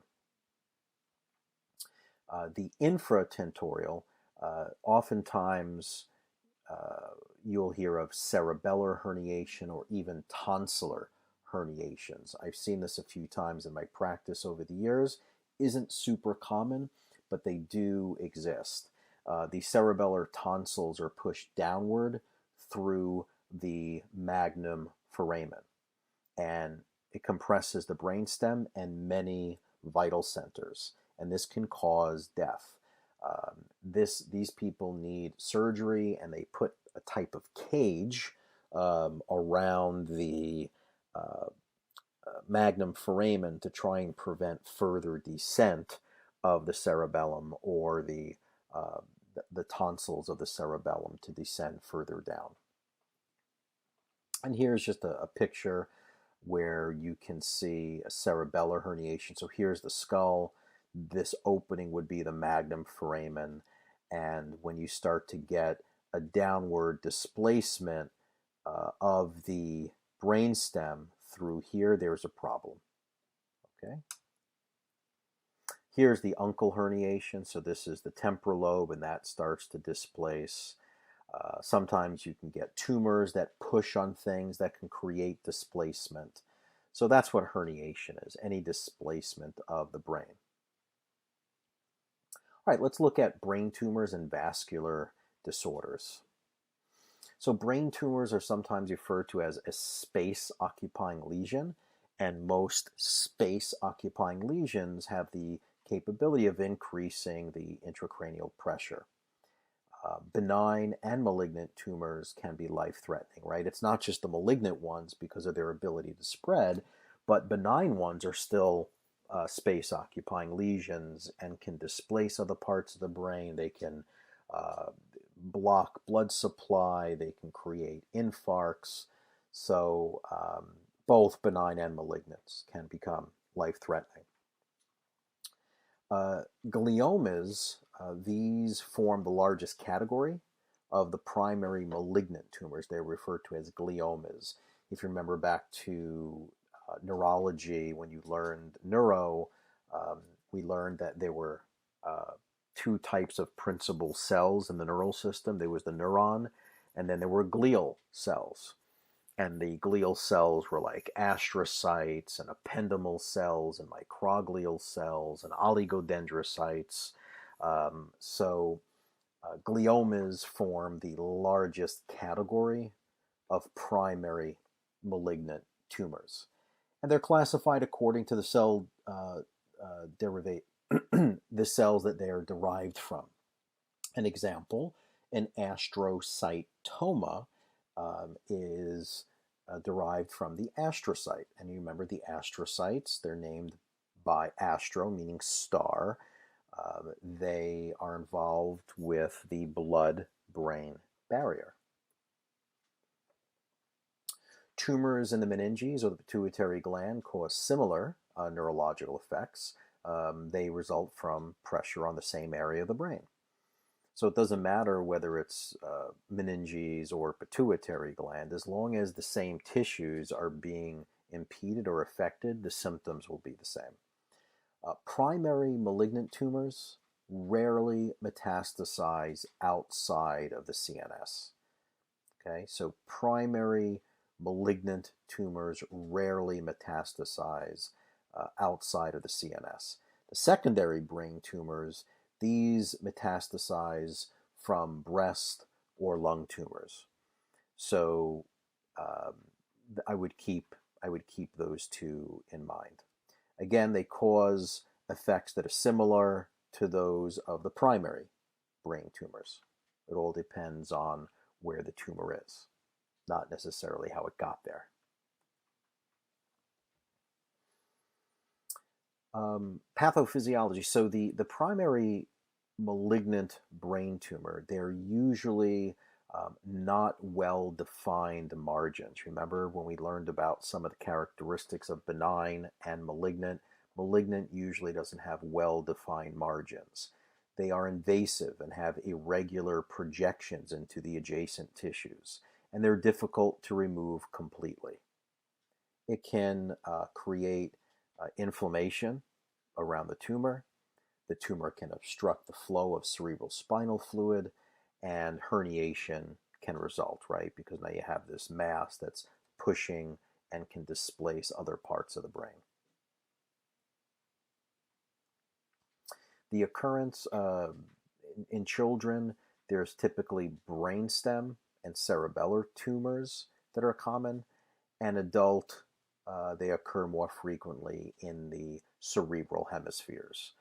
The infratentorial, oftentimes you'll hear of cerebellar herniation or even tonsillar herniations. I've seen this a few times in my practice over the years. Isn't super common, but they do exist. The cerebellar tonsils are pushed downward through the magnum foramen, and it compresses the brainstem and many vital centers, and this can cause death. These people need surgery, and they put a type of cage around the magnum foramen to try and prevent further descent of the cerebellum or the tonsils of the cerebellum to descend further down. And here's just a picture where you can see a cerebellar herniation. So here's the skull. This opening would be the magnum foramen. And when you start to get a downward displacement of the brainstem through here, there's a problem. Okay. Here's the uncal herniation. So this is the temporal lobe, and that starts to displace. Sometimes you can get tumors that push on things that can create displacement. So that's what herniation is, any displacement of the brain. All right, let's look at brain tumors and vascular disorders. So brain tumors are sometimes referred to as a space-occupying lesion, and most space-occupying lesions have the capability of increasing the intracranial pressure. Benign and malignant tumors can be life-threatening, right? It's not just the malignant ones because of their ability to spread, but benign ones are still space-occupying lesions and can displace other parts of the brain. They can block blood supply. They can create infarcts. So both benign and malignant can become life-threatening. Gliomas, these form the largest category of the primary malignant tumors. They're referred to as gliomas. If you remember back to neurology, when you learned neuro, we learned that there were two types of principal cells in the neural system. There was the neuron, and then there were glial cells. And the glial cells were like astrocytes and ependymal cells and microglial cells and oligodendrocytes. Gliomas form the largest category of primary malignant tumors. And they're classified according to the cell derivate, the cells that they are derived from. An example, an astrocytoma is derived from the astrocyte. And you remember the astrocytes, they're named by astro, meaning star. They are involved with the blood-brain barrier. Tumors in the meninges or the pituitary gland cause similar neurological effects. They result from pressure on the same area of the brain. So it doesn't matter whether it's meninges or pituitary gland, as long as the same tissues are being impeded or affected, the symptoms will be the same. Primary malignant tumors rarely metastasize outside of the CNS. Okay, so primary malignant tumors rarely metastasize outside of the CNS. The secondary brain tumors, these metastasize from breast or lung tumors. So I would keep those two in mind. Again, they cause effects that are similar to those of the primary brain tumors. It all depends on where the tumor is, not necessarily how it got there. Pathophysiology. So the primary malignant brain tumor, they're usually not well-defined margins. Remember when we learned about some of the characteristics of benign and malignant? Malignant usually doesn't have well-defined margins. They are invasive and have irregular projections into the adjacent tissues, and they're difficult to remove completely. It can create inflammation around the tumor. The tumor can obstruct the flow of cerebral spinal fluid, and herniation can result, right? Because now you have this mass that's pushing and can displace other parts of the brain. The occurrence in children, there's typically brainstem and cerebellar tumors that are common, and adult, they occur more frequently in the cerebral hemispheres,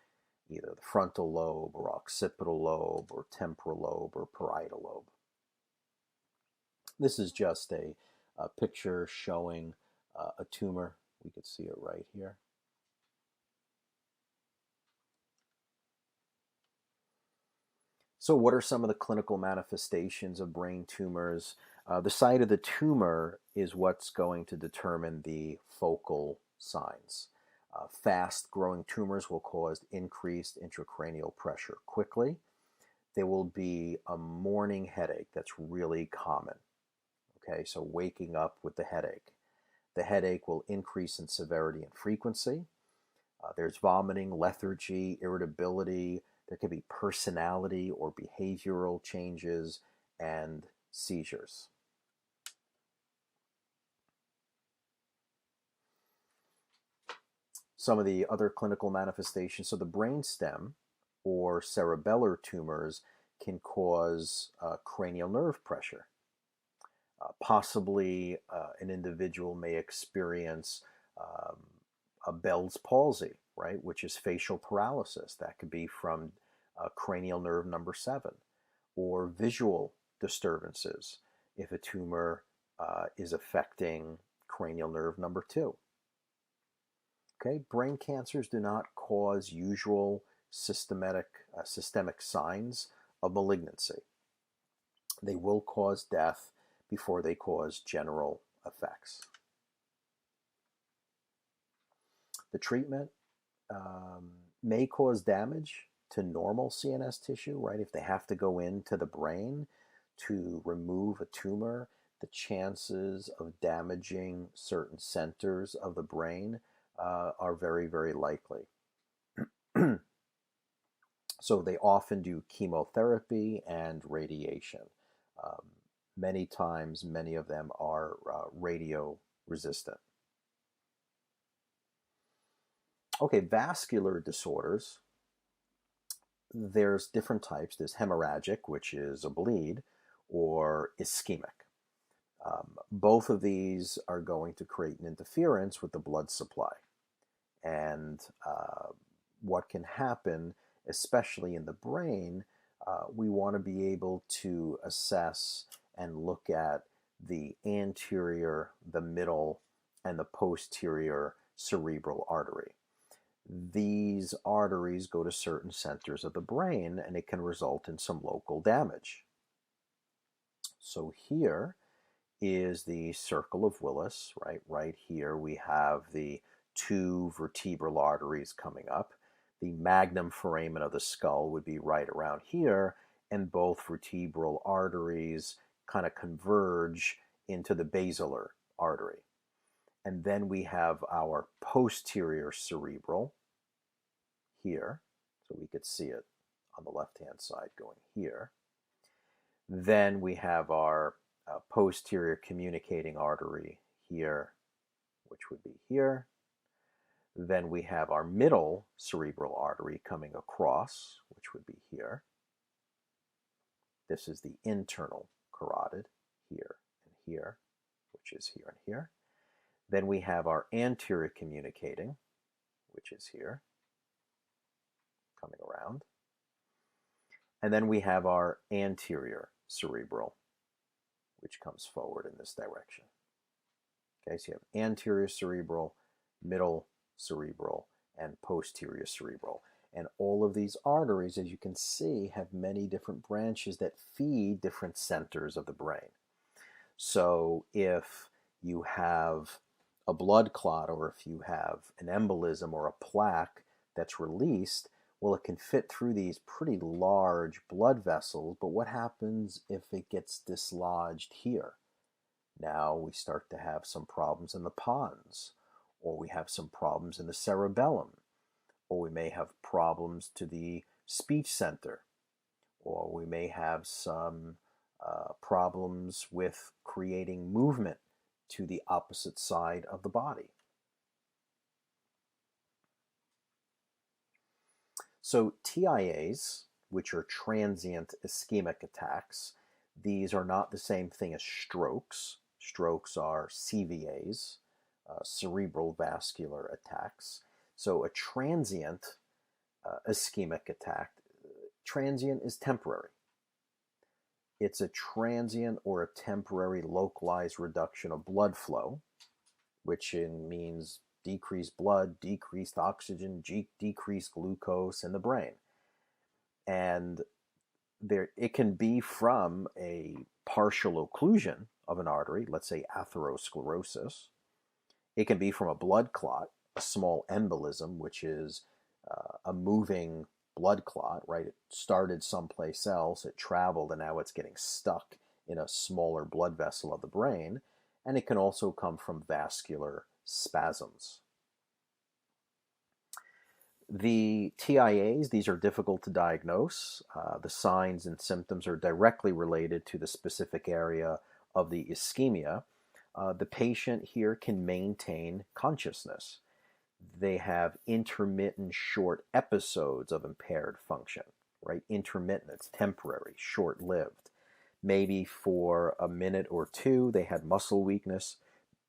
either the frontal lobe or occipital lobe or temporal lobe or parietal lobe. This is just a picture showing a tumor. We could see it right here. So what are some of the clinical manifestations of brain tumors? The site of the tumor is what's going to determine the focal signs. Fast-growing tumors will cause increased intracranial pressure quickly. There will be a morning headache that's really common. Okay, so waking up with the headache. The headache will increase in severity and frequency. There's vomiting, lethargy, irritability. There could be personality or behavioral changes and seizures. Some of the other clinical manifestations, so the brainstem or cerebellar tumors can cause cranial nerve pressure. Possibly an individual may experience a Bell's palsy, right, which is facial paralysis. That could be from cranial nerve number 7, or visual disturbances if a tumor is affecting cranial nerve number 2. Okay, brain cancers do not cause usual systemic signs of malignancy. They will cause death before they cause general effects. The treatment may cause damage to normal CNS tissue, right? If they have to go into the brain to remove a tumor, the chances of damaging certain centers of the brain are very, very likely. So they often do chemotherapy and radiation. Many times, many of them are radio resistant. Okay, vascular disorders. There's different types. There's hemorrhagic, which is a bleed, or ischemic. Both of these are going to create an interference with the blood supply. And what can happen, especially in the brain, we want to be able to assess and look at the anterior, the middle, and the posterior cerebral artery. These arteries go to certain centers of the brain, and it can result in some local damage. So here is the circle of Willis, right? Right here we have the 2 vertebral arteries coming up. The magnum foramen of the skull would be right around here, and both vertebral arteries kind of converge into the basilar artery. And then we have our posterior cerebral here, so we could see it on the left-hand side going here. Then we have our posterior communicating artery here, which would be here. Then we have our middle cerebral artery coming across, which would be here. This is the internal carotid here and here, which is here and here. Then we have our anterior communicating, which is here, coming around. And then we have our anterior cerebral, which comes forward in this direction. Okay, so you have anterior cerebral, middle cerebral, and posterior cerebral. And all of these arteries, as you can see, have many different branches that feed different centers of the brain. So if you have a blood clot, or if you have an embolism or a plaque that's released, Well, it can fit through these pretty large blood vessels, but what happens if it gets dislodged here? Now we start to have some problems in the pons, or we have some problems in the cerebellum, or we may have problems to the speech center, or we may have some problems with creating movement to the opposite side of the body. So TIAs, which are transient ischemic attacks, these are not the same thing as strokes. Strokes are CVAs, cerebral vascular attacks. So a transient ischemic attack, transient is temporary. It's a transient or a temporary localized reduction of blood flow, which means decreased blood, decreased oxygen, decreased glucose in the brain. And it can be from a partial occlusion of an artery, let's say atherosclerosis. It can be from a blood clot, a small embolism, which is a moving blood clot, right? It started someplace else, it traveled, and now it's getting stuck in a smaller blood vessel of the brain. And it can also come from vascular spasms. The TIAs, these are difficult to diagnose. The signs and symptoms are directly related to the specific area of the ischemia. The patient here can maintain consciousness. They have intermittent short episodes of impaired function, right? Intermittent, it's temporary, short-lived. Maybe for a minute or two, they had muscle weakness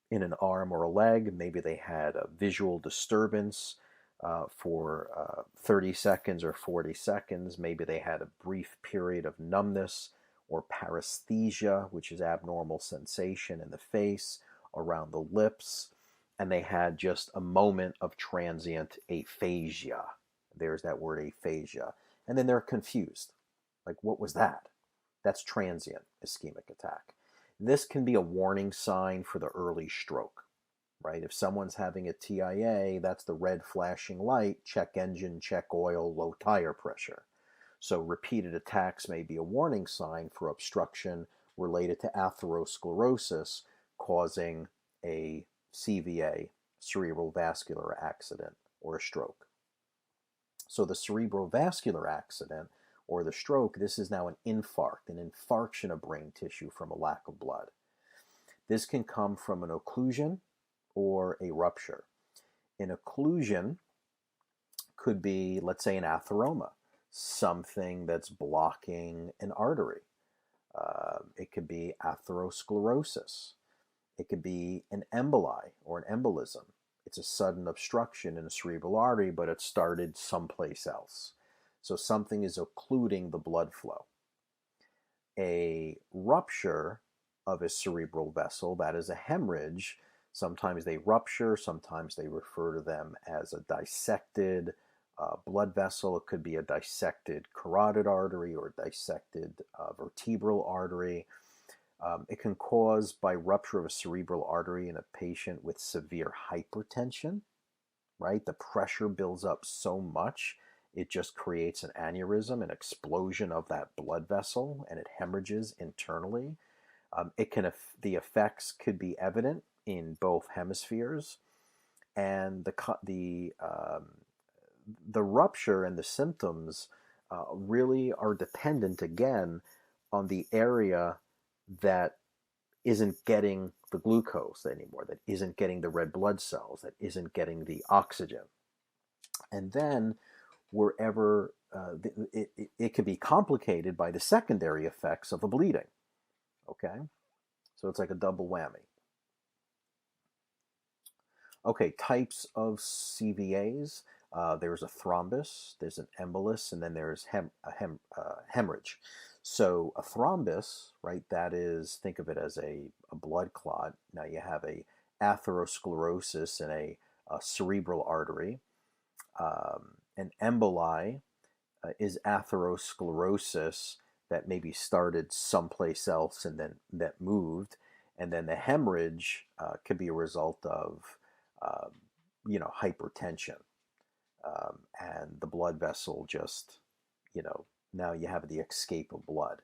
in an arm or a leg. Maybe they had a visual disturbance for 30 seconds or 40 seconds. Maybe they had a brief period of numbness or paresthesia, which is abnormal sensation in the face, around the lips, and they had just a moment of transient aphasia. There's that word aphasia. And then they're confused. Like, what was that? That's transient ischemic attack. This can be a warning sign for the early stroke, right? If someone's having a TIA, that's the red flashing light, check engine, check oil, low tire pressure. So repeated attacks may be a warning sign for obstruction related to atherosclerosis causing a CVA, cerebral vascular accident, or a stroke. So the cerebral vascular accident or the stroke, this is now an infarct, an infarction of brain tissue from a lack of blood. This can come from an occlusion or a rupture. An occlusion could be, let's say, an atheroma, something that's blocking an artery. It could be atherosclerosis. It could be an emboli or an embolism. It's a sudden obstruction in a cerebral artery, but it started someplace else. So something is occluding the blood flow. A rupture of a cerebral vessel, that is a hemorrhage. Sometimes they rupture, sometimes they refer to them as a dissected blood vessel. It could be a dissected carotid artery or dissected vertebral artery. It can cause by rupture of a cerebral artery in a patient with severe hypertension, right? The pressure builds up so much, it just creates an aneurysm, an explosion of that blood vessel, and it hemorrhages internally. The effects could be evident in both hemispheres, and the rupture and the symptoms really are dependent again on the area that isn't getting the glucose anymore, that isn't getting the red blood cells, that isn't getting the oxygen. And then wherever it can be complicated by the secondary effects of the bleeding. Okay, so it's like a double whammy. Okay, types of CVAs. There's a thrombus, there's an embolus, and then there's hemorrhage. So a thrombus, right, that is, think of it as a blood clot. Now you have a atherosclerosis in a cerebral artery. An emboli is atherosclerosis that maybe started someplace else and then that moved. And then the hemorrhage could be a result of hypertension. and the blood vessel just, now you have the escape of blood.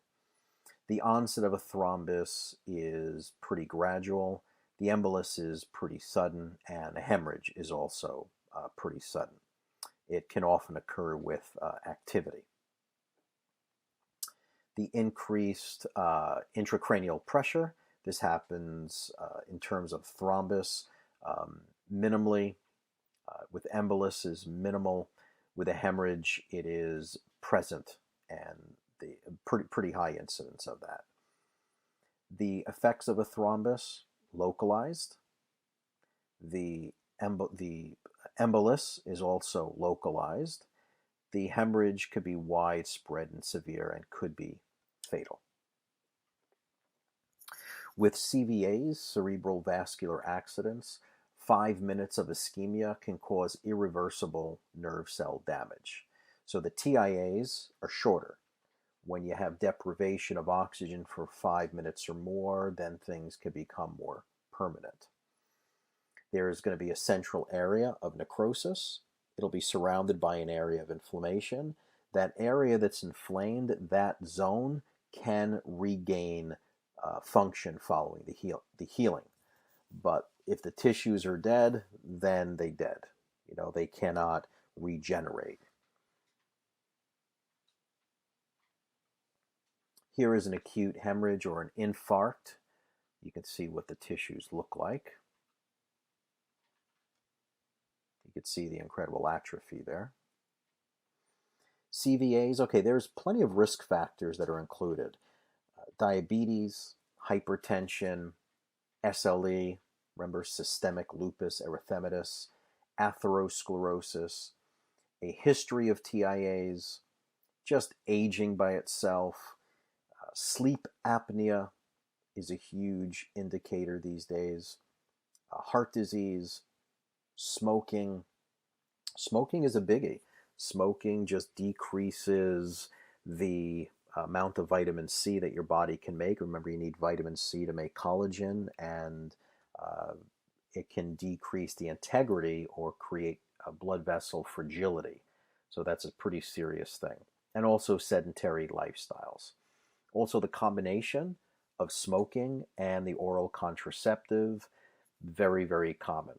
The onset of a thrombus is pretty gradual. The embolus is pretty sudden, and a hemorrhage is also pretty sudden. It can often occur with activity. The increased intracranial pressure, this happens in terms of thrombus minimally. With embolus is minimal. With a hemorrhage, it is present, and the pretty high incidence of that. The effects of a thrombus, localized. The embolus is also localized. The hemorrhage could be widespread and severe and could be fatal. With CVAs, cerebral vascular accidents, 5 minutes of ischemia can cause irreversible nerve cell damage. So the TIAs are shorter. When you have deprivation of oxygen for 5 minutes or more, then things can become more permanent. There is going to be a central area of necrosis. It'll be surrounded by an area of inflammation. That area that's inflamed, that zone can regain function following the healing. But if the tissues are dead, then they dead. They cannot regenerate. Here is an acute hemorrhage or an infarct. You can see what the tissues look like. You can see the incredible atrophy there. CVAs, okay, there's plenty of risk factors that are included. Diabetes, hypertension, SLE, remember systemic lupus erythematosus, atherosclerosis, a history of TIAs, just aging by itself. Sleep apnea is a huge indicator these days. Heart disease, smoking. Smoking is a biggie. Smoking just decreases the amount of vitamin C that your body can make. Remember, you need vitamin C to make collagen, and it can decrease the integrity or create a blood vessel fragility. So that's a pretty serious thing. And also sedentary lifestyles. Also, the combination of smoking and the oral contraceptive, very, very common.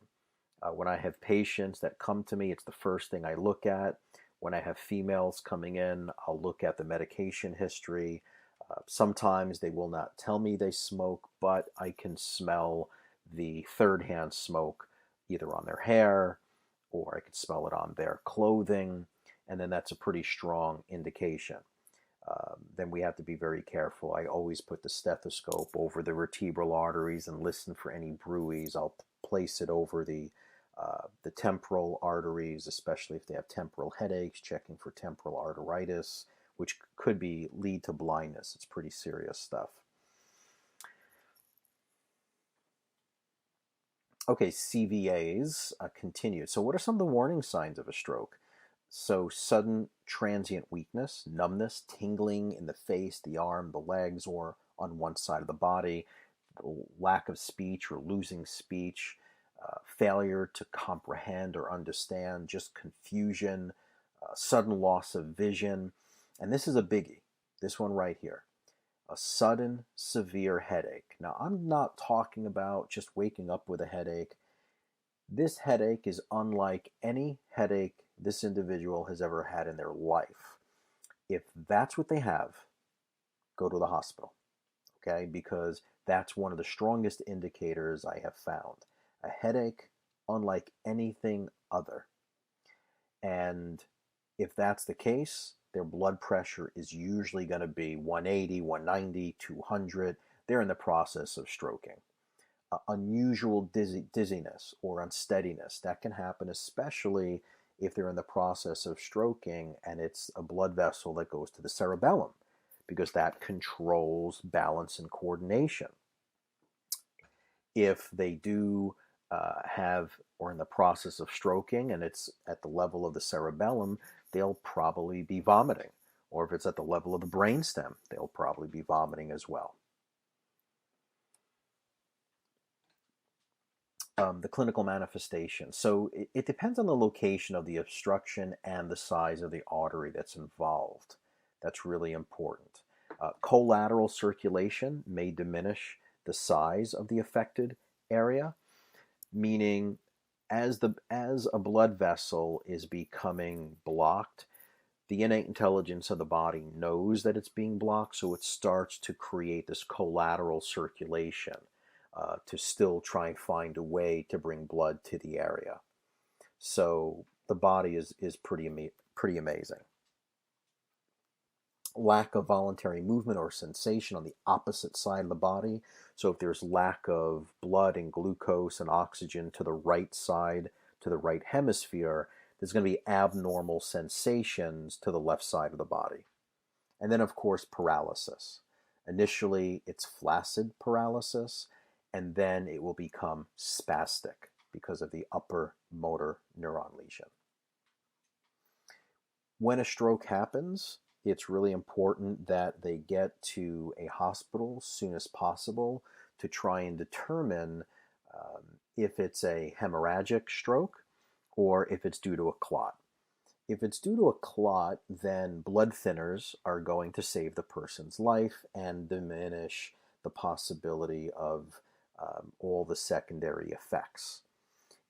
When I have patients that come to me, it's the first thing I look at. When I have females coming in, I'll look at the medication history. Sometimes they will not tell me they smoke, but I can smell the third-hand smoke either on their hair or I can smell it on their clothing, and then that's a pretty strong indication. Then we have to be very careful. I always put the stethoscope over the vertebral arteries and listen for any bruits. I'll place it over the temporal arteries, especially if they have temporal headaches, checking for temporal arteritis, which could lead to blindness. It's pretty serious stuff. Okay, CVAs continued. So what are some of the warning signs of a stroke? So sudden transient weakness, numbness, tingling in the face, the arm, the legs, or on one side of the body, lack of speech or losing speech, failure to comprehend or understand, just confusion, sudden loss of vision. And this is a biggie, this one right here. A sudden, severe headache. Now, I'm not talking about just waking up with a headache. This headache is unlike any headache this individual has ever had in their life. If that's what they have, go to the hospital, okay? Because that's one of the strongest indicators I have found. A headache unlike anything other. And if that's the case, their blood pressure is usually going to be 180, 190, 200. They're in the process of stroking. Unusual dizziness or unsteadiness, that can happen especially if they're in the process of stroking and it's a blood vessel that goes to the cerebellum, because that controls balance and coordination. If they do have or in the process of stroking and it's at the level of the cerebellum, they'll probably be vomiting. Or if it's at the level of the brainstem, they'll probably be vomiting as well. The clinical manifestation. So it depends on the location of the obstruction and the size of the artery that's involved. That's really important. Collateral circulation may diminish the size of the affected area, meaning as a blood vessel is becoming blocked, the innate intelligence of the body knows that it's being blocked, so it starts to create this collateral circulation to still try and find a way to bring blood to the area. So the body is pretty amazing. Lack of voluntary movement or sensation on the opposite side of the body. So if there's lack of blood and glucose and oxygen to the right side, to the right hemisphere, there's going to be abnormal sensations to the left side of the body. And then, of course, paralysis. Initially, it's flaccid paralysis, and then it will become spastic because of the upper motor neuron lesion. When a stroke happens, it's really important that they get to a hospital as soon as possible to try and determine if it's a hemorrhagic stroke or if it's due to a clot. If it's due to a clot, then blood thinners are going to save the person's life and diminish the possibility of all the secondary effects.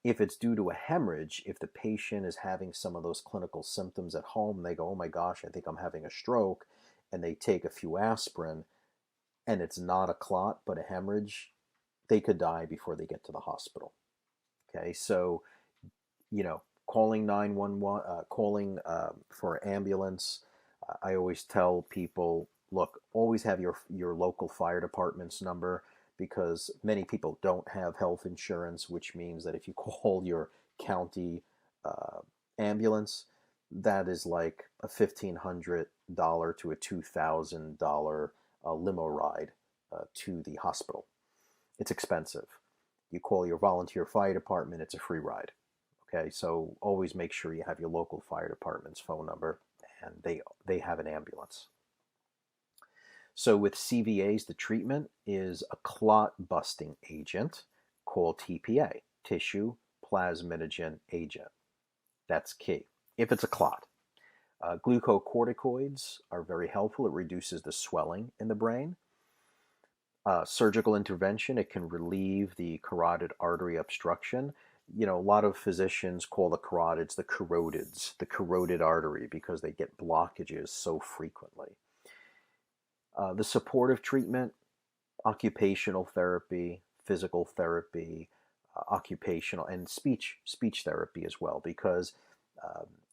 If it's due to a hemorrhage, if the patient is having some of those clinical symptoms at home, they go, oh my gosh, I think I'm having a stroke, and they take a few aspirin, and it's not a clot, but a hemorrhage, they could die before they get to the hospital. Okay, so, calling 911, calling for an ambulance. I always tell people, look, always have your local fire department's number, because many people don't have health insurance, which means that if you call your county ambulance, that is like a $1,500 to a $2,000 limo ride to the hospital. It's expensive. You call your volunteer fire department, it's a free ride. Okay, so always make sure you have your local fire department's phone number, and they have an ambulance. So with CVAs, the treatment is a clot-busting agent called TPA, tissue plasminogen agent. That's key, if it's a clot. Glucocorticoids are very helpful. It reduces the swelling in the brain. Surgical intervention, it can relieve the carotid artery obstruction. A lot of physicians call the carotids the carotid artery, because they get blockages so frequently. The supportive treatment, occupational therapy, physical therapy, occupational and speech therapy as well, because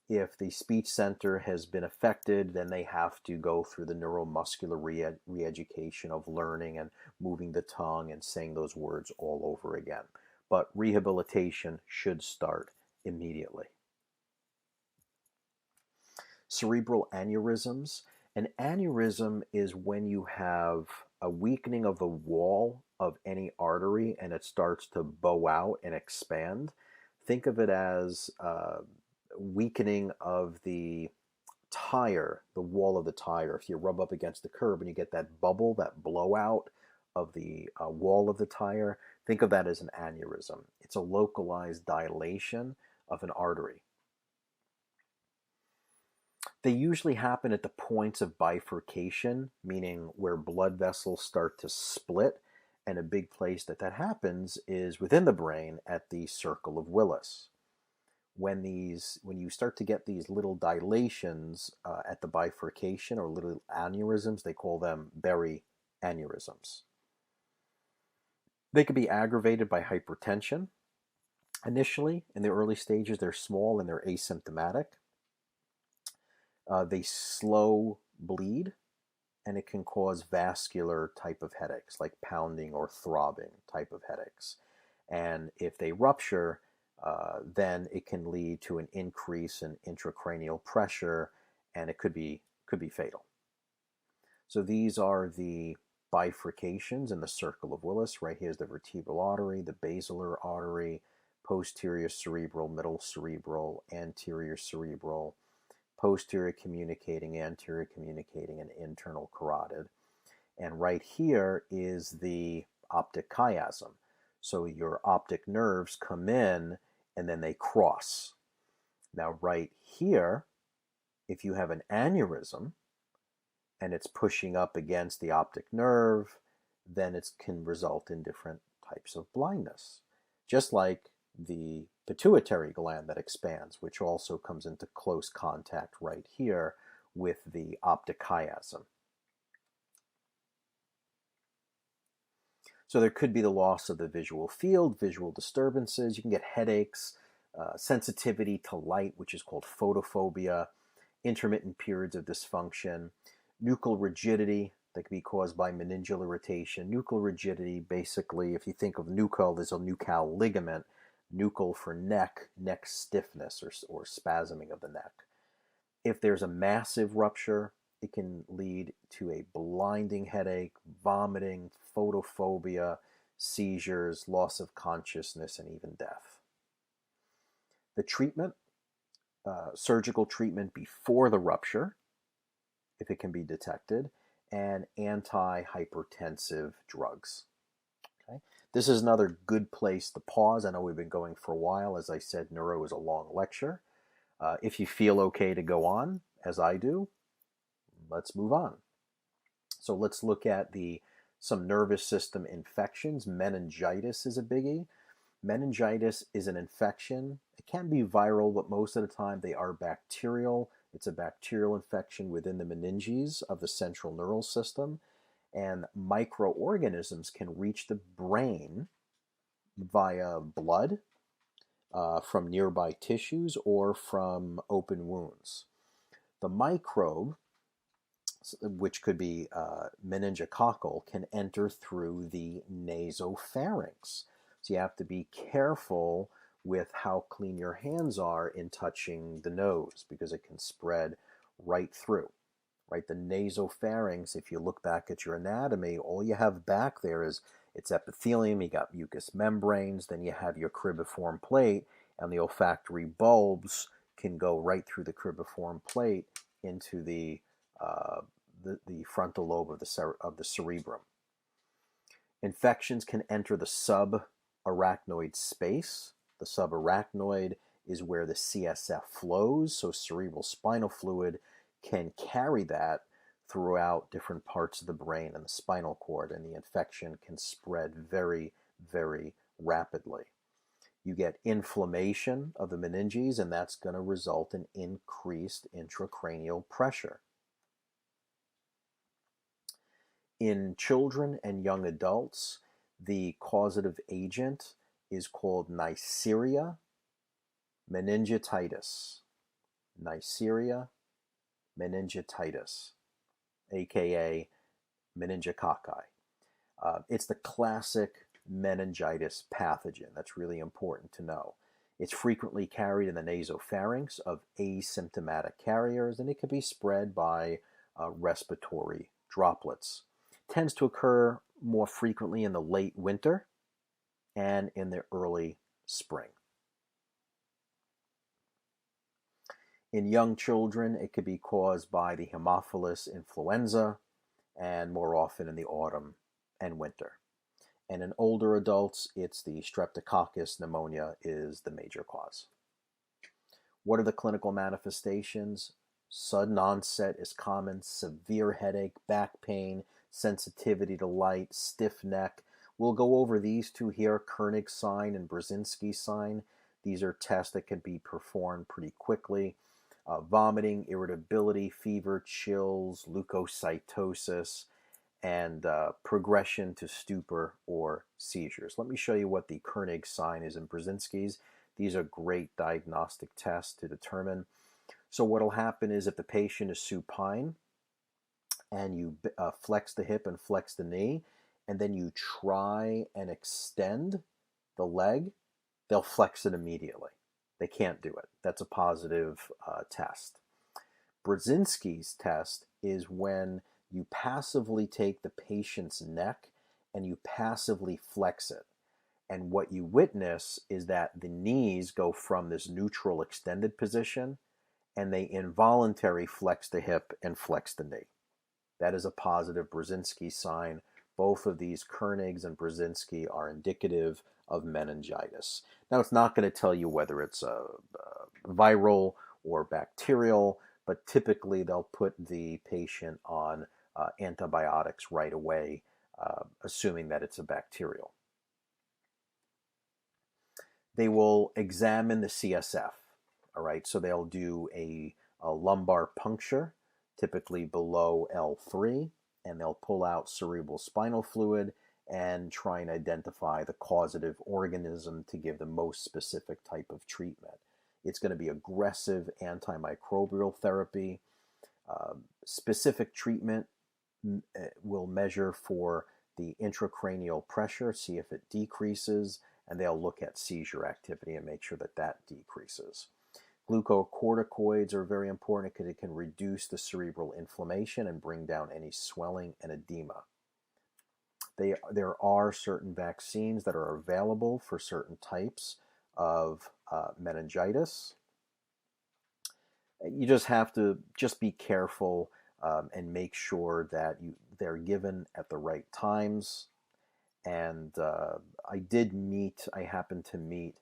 if the speech center has been affected, then they have to go through the neuromuscular re-education of learning and moving the tongue and saying those words all over again. But rehabilitation should start immediately. Cerebral aneurysms. An aneurysm is when you have a weakening of the wall of any artery and it starts to bow out and expand. Think of it as weakening of the tire, the wall of the tire. If you rub up against the curb and you get that bubble, that blowout of the wall of the tire, think of that as an aneurysm. It's a localized dilation of an artery. They usually happen at the points of bifurcation, meaning where blood vessels start to split, and a big place that happens is within the brain at the circle of Willis. When you start to get these little dilations at the bifurcation, or little aneurysms, they call them Berry aneurysms. They could be aggravated by hypertension. Initially, in the early stages, they're small and they're asymptomatic. They slow bleed, and it can cause vascular type of headaches, like pounding or throbbing type of headaches. And if they rupture, then it can lead to an increase in intracranial pressure, and it could be fatal. So these are the bifurcations in the circle of Willis. Right here is the vertebral artery, the basilar artery, posterior cerebral, middle cerebral, anterior cerebral, posterior communicating, anterior communicating, and internal carotid. And right here is the optic chiasm. So your optic nerves come in and then they cross. Now, right here, if you have an aneurysm and it's pushing up against the optic nerve, then it can result in different types of blindness. Just like the pituitary gland that expands, which also comes into close contact right here with the optic chiasm. So there could be the loss of the visual field, visual disturbances. You can get headaches, sensitivity to light, which is called photophobia, intermittent periods of dysfunction, nuchal rigidity that can be caused by meningeal irritation. Nuchal rigidity, basically, if you think of nuchal, there's a nuchal ligament. Nuchal for neck, neck stiffness or spasming of the neck. If there's a massive rupture, it can lead to a blinding headache, vomiting, photophobia, seizures, loss of consciousness, and even death. The treatment, surgical treatment before the rupture, if it can be detected, and antihypertensive drugs. Okay? This is another good place to pause. I know we've been going for a while. As I said, neuro is a long lecture. If you feel okay to go on, as I do, let's move on. So let's look at some nervous system infections. Meningitis is a biggie. Meningitis is an infection. It can be viral, but most of the time they are bacterial. It's a bacterial infection within the meninges of the central neural system. And microorganisms can reach the brain via blood, from nearby tissues, or from open wounds. The microbe, which could be meningococcal, can enter through the nasopharynx. So you have to be careful with how clean your hands are in touching the nose, because it can spread right through. Right, the nasopharynx, if you look back at your anatomy, all you have back there is its epithelium. You got mucous membranes, then you have your cribriform plate, and the olfactory bulbs can go right through the cribriform plate into the frontal lobe of the cerebrum. Infections can enter the subarachnoid space. The subarachnoid is where the CSF flows, so cerebral spinal fluid can carry that throughout different parts of the brain and the spinal cord, and the infection can spread very, very rapidly. You get inflammation of the meninges, and that's going to result in increased intracranial pressure. In children and young adults, the causative agent is called Neisseria meningitis. Neisseria meningitis, aka meningococci. It's the classic meningitis pathogen. That's really important to know. It's frequently carried in the nasopharynx of asymptomatic carriers, and it can be spread by respiratory droplets. It tends to occur more frequently in the late winter and in the early spring. In young children, it could be caused by the Haemophilus influenza, and more often in the autumn and winter. And in older adults, it's the Streptococcus pneumonia is the major cause. What are the clinical manifestations? Sudden onset is common, severe headache, back pain, sensitivity to light, stiff neck. We'll go over these two here, Koenig sign and Brzezinski sign. These are tests that can be performed pretty quickly. Vomiting, irritability, fever, chills, leukocytosis, and progression to stupor or seizures. Let me show you what the Koenig sign is in Brzezinski's. These are great diagnostic tests to determine. So what will happen is if the patient is supine and you flex the hip and flex the knee, and then you try and extend the leg, they'll flex it immediately. They can't do it. That's a positive test. Brzezinski's test is when you passively take the patient's neck and you passively flex it. And what you witness is that the knees go from this neutral extended position and they involuntarily flex the hip and flex the knee. That is a positive Brzezinski sign, both of these, Koenigs and Brzezinski, are indicative of meningitis. Now, it's not going to tell you whether it's a viral or bacterial, but typically they'll put the patient on antibiotics right away, assuming that it's a bacterial. They will examine the CSF, all right? So they'll do a lumbar puncture, typically below L3, and they'll pull out cerebral spinal fluid and try and identify the causative organism to give the most specific type of treatment. It's going to be aggressive antimicrobial therapy. Specific treatment will measure for the intracranial pressure, see if it decreases, and they'll look at seizure activity and make sure that that decreases. Glucocorticoids are very important because it can reduce the cerebral inflammation and bring down any swelling and edema. There are certain vaccines that are available for certain types of meningitis. You just have to be careful and make sure that they're given at the right times. And I happened to meet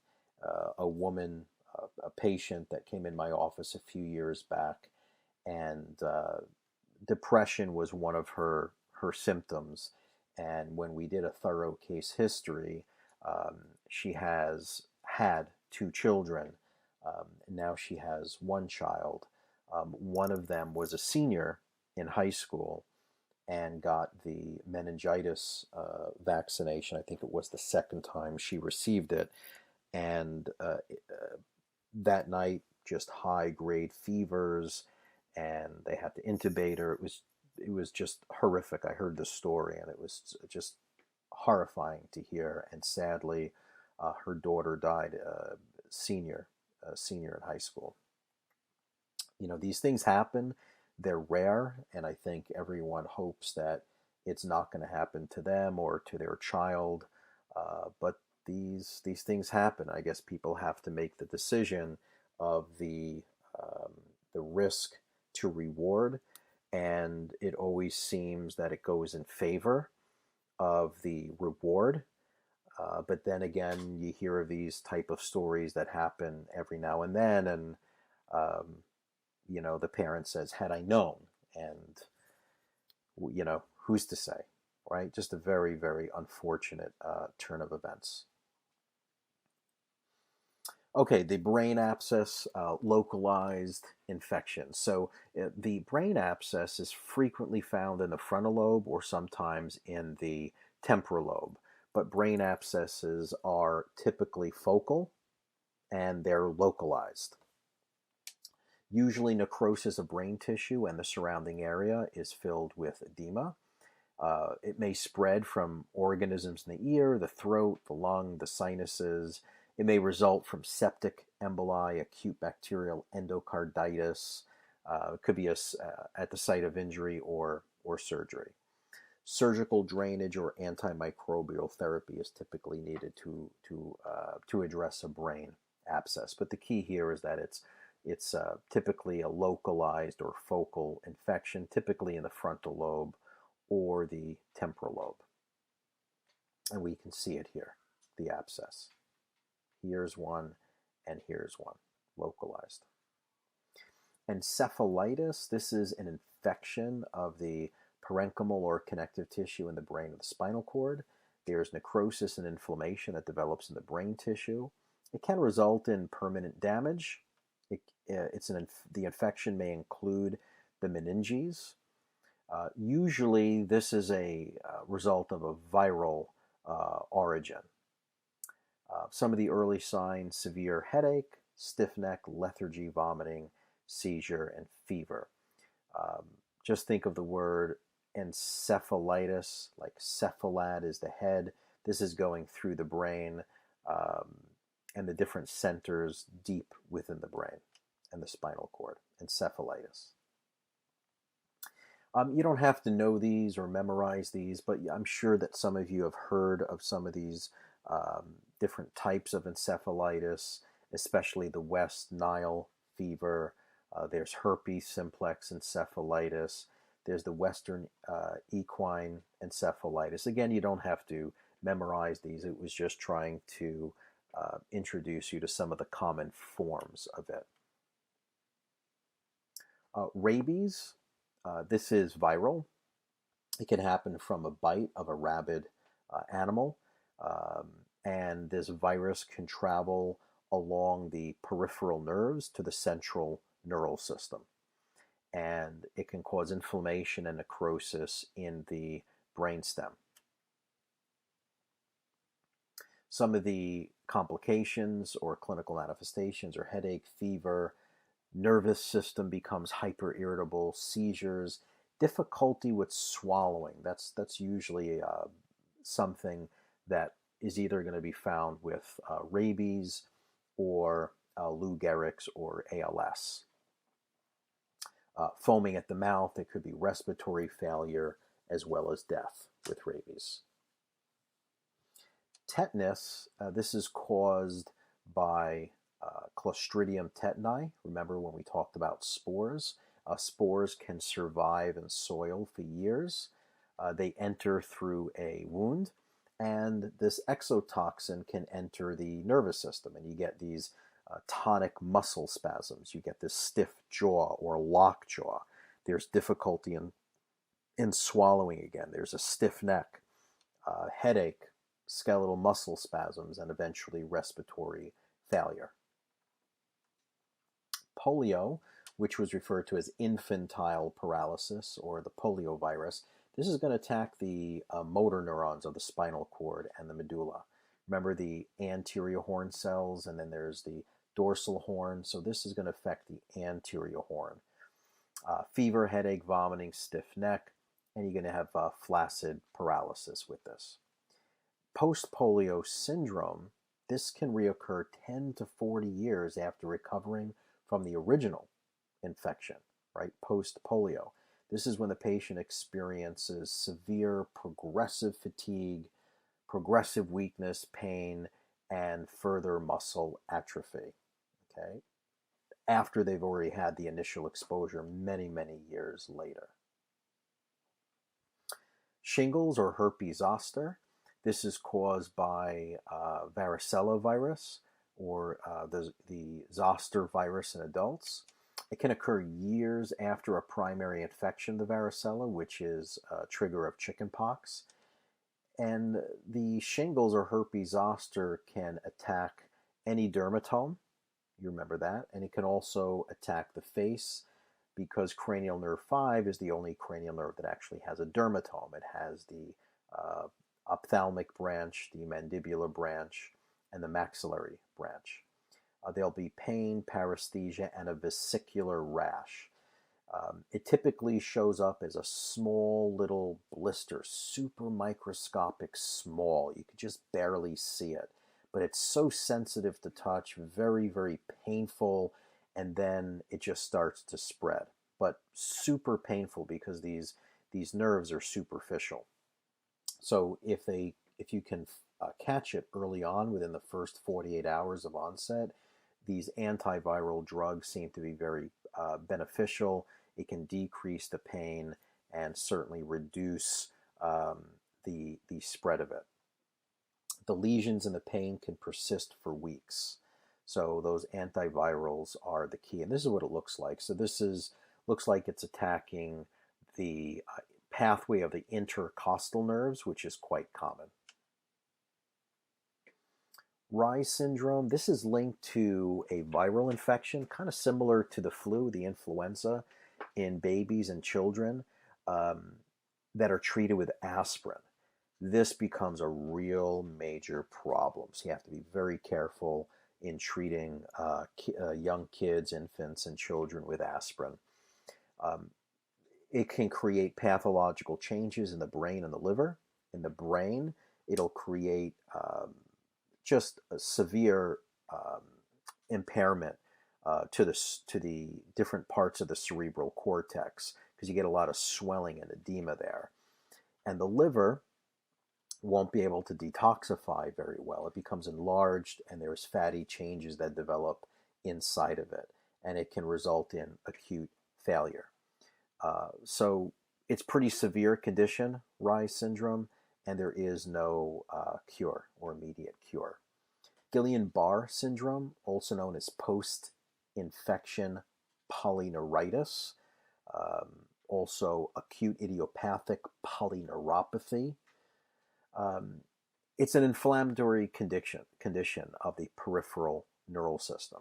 a woman, a patient that came in my office a few years back, and depression was one of her symptoms. And when we did a thorough case history, she has had 2 children. Now she has 1 child. One of them was a senior in high school and got the meningitis vaccination. I think it was the 2nd time she received it. And that night, just high-grade fevers, and they had to intubate her. It was just horrific. I heard the story, and it was just horrifying to hear. And sadly, her daughter died, senior in high school. These things happen. They're rare, and I think everyone hopes that it's not going to happen to them or to their child. But these things happen. I guess people have to make the decision of the risk to reward, and it always seems that it goes in favor of the reward. But then again, you hear of these type of stories that happen every now and then, and the parent says, "Had I known," and who's to say, right? Just a very, very unfortunate turn of events. Okay, the brain abscess, localized infection. So the brain abscess is frequently found in the frontal lobe or sometimes in the temporal lobe. But brain abscesses are typically focal and they're localized. Usually necrosis of brain tissue and the surrounding area is filled with edema. It may spread from organisms in the ear, the throat, the lung, the sinuses. It may result from septic emboli, acute bacterial endocarditis. It could be at the site of injury or surgery. Surgical drainage or antimicrobial therapy is typically needed to address a brain abscess. But the key here is that it's typically a localized or focal infection, typically in the frontal lobe or the temporal lobe. And we can see it here, the abscess. Here's one, and here's one, localized. Encephalitis, this is an infection of the parenchymal or connective tissue in the brain of the spinal cord. There's necrosis and inflammation that develops in the brain tissue. It can result in permanent damage. The infection may include the meninges. Usually, this is a result of a viral origin. Some of the early signs: severe headache, stiff neck, lethargy, vomiting, seizure, and fever. Just think of the word encephalitis, like cephalad is the head. This is going through the brain and the different centers deep within the brain and the spinal cord. Encephalitis. You don't have to know these or memorize these, but I'm sure that some of you have heard of some of these different types of encephalitis, especially the West Nile fever. There's herpes simplex encephalitis. There's the Western equine encephalitis. Again, you don't have to memorize these. It was just trying to introduce you to some of the common forms of it. Rabies, this is viral. It can happen from a bite of a rabid animal, and this virus can travel along the peripheral nerves to the central neural system. And it can cause inflammation and necrosis in the brainstem. Some of the complications or clinical manifestations are headache, fever, nervous system becomes hyper-irritable, seizures, difficulty with swallowing. That's usually something that is either going to be found with rabies or Lou Gehrig's or ALS. Foaming at the mouth, it could be respiratory failure as well as death with rabies. Tetanus, this is caused by Clostridium tetani. Remember when we talked about spores? Spores can survive in soil for years. They enter through a wound, and this exotoxin can enter the nervous system, and you get these tonic muscle spasms. You get this stiff jaw or lock jaw. There's difficulty in swallowing again. There's a stiff neck, headache, skeletal muscle spasms, and eventually respiratory failure. Polio, which was referred to as infantile paralysis or the poliovirus, this is going to attack the motor neurons of the spinal cord and the medulla. Remember the anterior horn cells, and then there's the dorsal horn. So this is going to affect the anterior horn. Fever, headache, vomiting, stiff neck, and you're going to have flaccid paralysis with this. Post-polio syndrome, this can reoccur 10 to 40 years after recovering from the original infection, right? Post-polio. This is when the patient experiences severe progressive fatigue, progressive weakness, pain, and further muscle atrophy, okay? After they've already had the initial exposure many, many years later. Shingles or herpes zoster. This is caused by varicella virus or the zoster virus in adults. It can occur years after a primary infection of the varicella, which is a trigger of chickenpox. And the shingles or herpes zoster can attack any dermatome. You remember that. And it can also attack the face because cranial nerve 5 is the only cranial nerve that actually has a dermatome. It has the ophthalmic branch, the mandibular branch, and the maxillary branch. There'll be pain, paresthesia, and a vesicular rash. It typically shows up as a small little blister, super microscopic small. You could just barely see it. But it's so sensitive to touch, very, very painful, and then it just starts to spread. But super painful because these nerves are superficial. So if you can catch it early on within the first 48 hours of onset, these antiviral drugs seem to be very beneficial. It can decrease the pain and certainly reduce the spread of it. The lesions and the pain can persist for weeks. So those antivirals are the key. And this is what it looks like. So this looks like it's attacking the pathway of the intercostal nerves, which is quite common. Reye syndrome, this is linked to a viral infection, kind of similar to the flu, the influenza, in babies and children that are treated with aspirin. This becomes a real major problem. So you have to be very careful in treating young kids, infants, and children with aspirin. It can create pathological changes in the brain and the liver. In the brain, it'll create just a severe impairment to the different parts of the cerebral cortex because you get a lot of swelling and edema there. And the liver won't be able to detoxify very well. It becomes enlarged and there's fatty changes that develop inside of it, and it can result in acute failure. So It's pretty severe condition, Reye's syndrome, and there is no cure or immediate cure. Guillain-Barre syndrome, also known as post-infection polyneuritis, also acute idiopathic polyneuropathy. Um, it's an inflammatory condition of the peripheral neural system.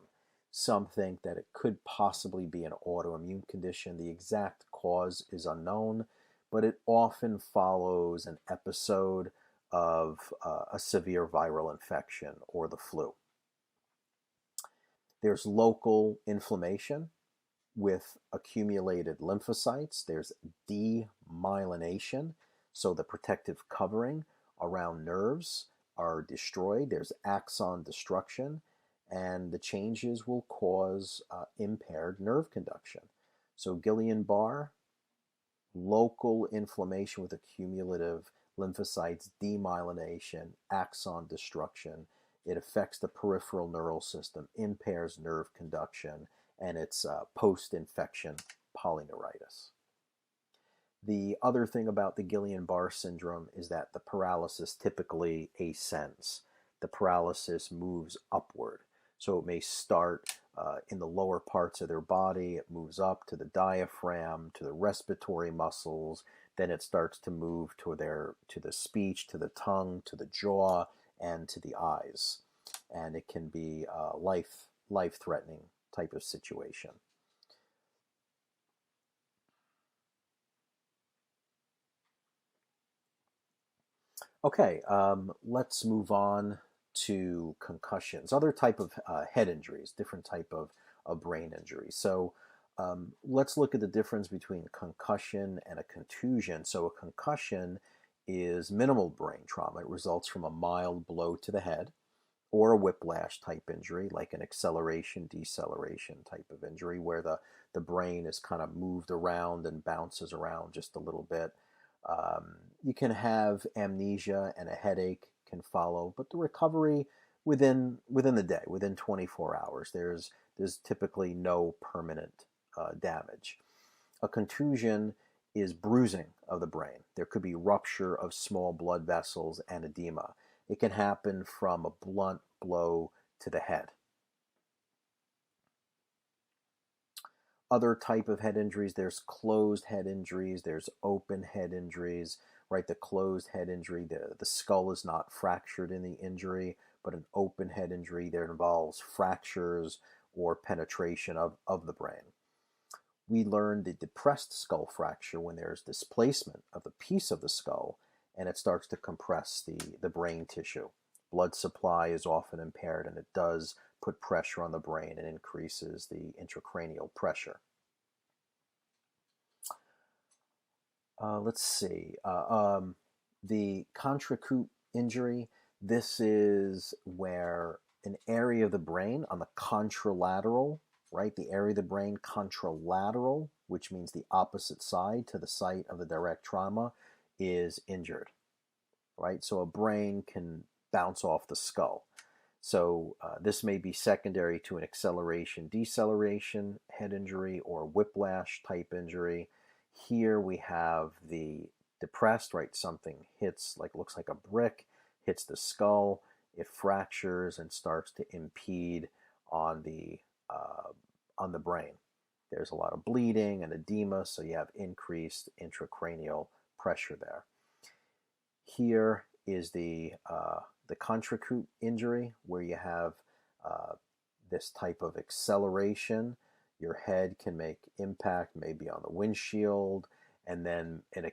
Some think that it could possibly be an autoimmune condition. The exact cause is unknown, but it often follows an episode of a severe viral infection or the flu. There's local inflammation with accumulated lymphocytes. There's demyelination, so the protective covering around nerves are destroyed. There's axon destruction, and the changes will cause impaired nerve conduction. So Guillain-Barre, local inflammation with accumulative lymphocytes, demyelination, axon destruction. It affects the peripheral neural system, impairs nerve conduction, and it's post-infection polyneuritis. The other thing about the Guillain-Barre syndrome is that the paralysis typically ascends. The paralysis moves upward. So it may start in the lower parts of their body, it moves up to the diaphragm, to the respiratory muscles, then it starts to move to the speech, to the tongue, to the jaw, and to the eyes. And it can be a life-threatening type of situation. Okay, let's move on to concussions, other type of head injuries, different type of brain injuries. So let's look at the difference between concussion and a contusion. So a concussion is minimal brain trauma. It results from a mild blow to the head or a whiplash type injury, like an acceleration, deceleration type of injury, where the brain is kind of moved around and bounces around just a little bit. You can have amnesia and a headache can follow, but the recovery within the day, within 24 hours, there's typically no permanent damage. A contusion is bruising of the brain. There could be rupture of small blood vessels and edema. It can happen from a blunt blow to the head. Other type of head injuries, there's closed head injuries, there's open head injuries, right? The closed head injury, the skull is not fractured in the injury, but an open head injury there involves fractures or penetration of the brain. We learned the depressed skull fracture when there's displacement of a piece of the skull and it starts to compress the brain tissue. Blood supply is often impaired and it does put pressure on the brain and increases the intracranial pressure. Let's see. The Contrecoupé injury, this is where an area of the brain on the contralateral, right? The area of the brain contralateral, which means the opposite side to the site of the direct trauma, is injured, right? So a brain can bounce off the skull. So this may be secondary to an acceleration, deceleration head injury or whiplash type injury. Here we have the depressed, right? Something hits, looks like a brick, hits the skull, it fractures and starts to impede on the brain. There's a lot of bleeding and edema, so you have increased intracranial pressure there. Here is the Contrecoupé injury, where you have this type of acceleration. Your head can make impact maybe on the windshield, and then it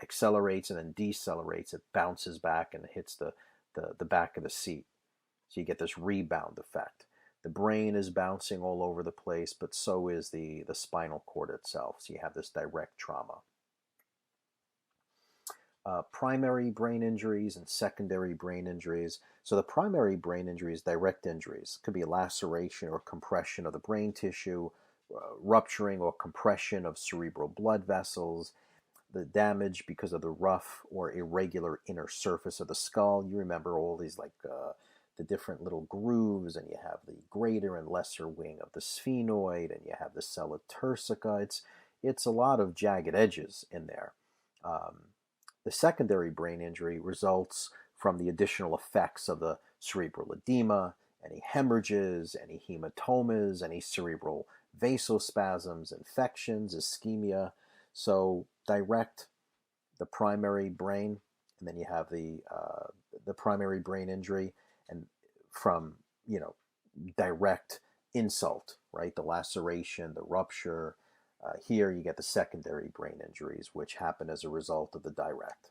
accelerates and then decelerates. It bounces back and hits the back of the seat. So you get this rebound effect. The brain is bouncing all over the place, but so is the spinal cord itself. So you have this direct trauma. Primary brain injuries and secondary brain injuries. So the primary brain injuries, direct injuries, could be a laceration or compression of the brain tissue, rupturing or compression of cerebral blood vessels, the damage because of the rough or irregular inner surface of the skull. You remember all these the different little grooves, and you have the greater and lesser wing of the sphenoid, and you have the sella turcica. it's a lot of jagged edges in there. Um, the secondary brain injury results from the additional effects of the cerebral edema, any hemorrhages, any hematomas, any cerebral vasospasms, infections, ischemia. So direct the primary brain, and then you have the primary brain injury, and from direct insult, right? The laceration, the rupture. Here you get the secondary brain injuries, which happen as a result of the direct.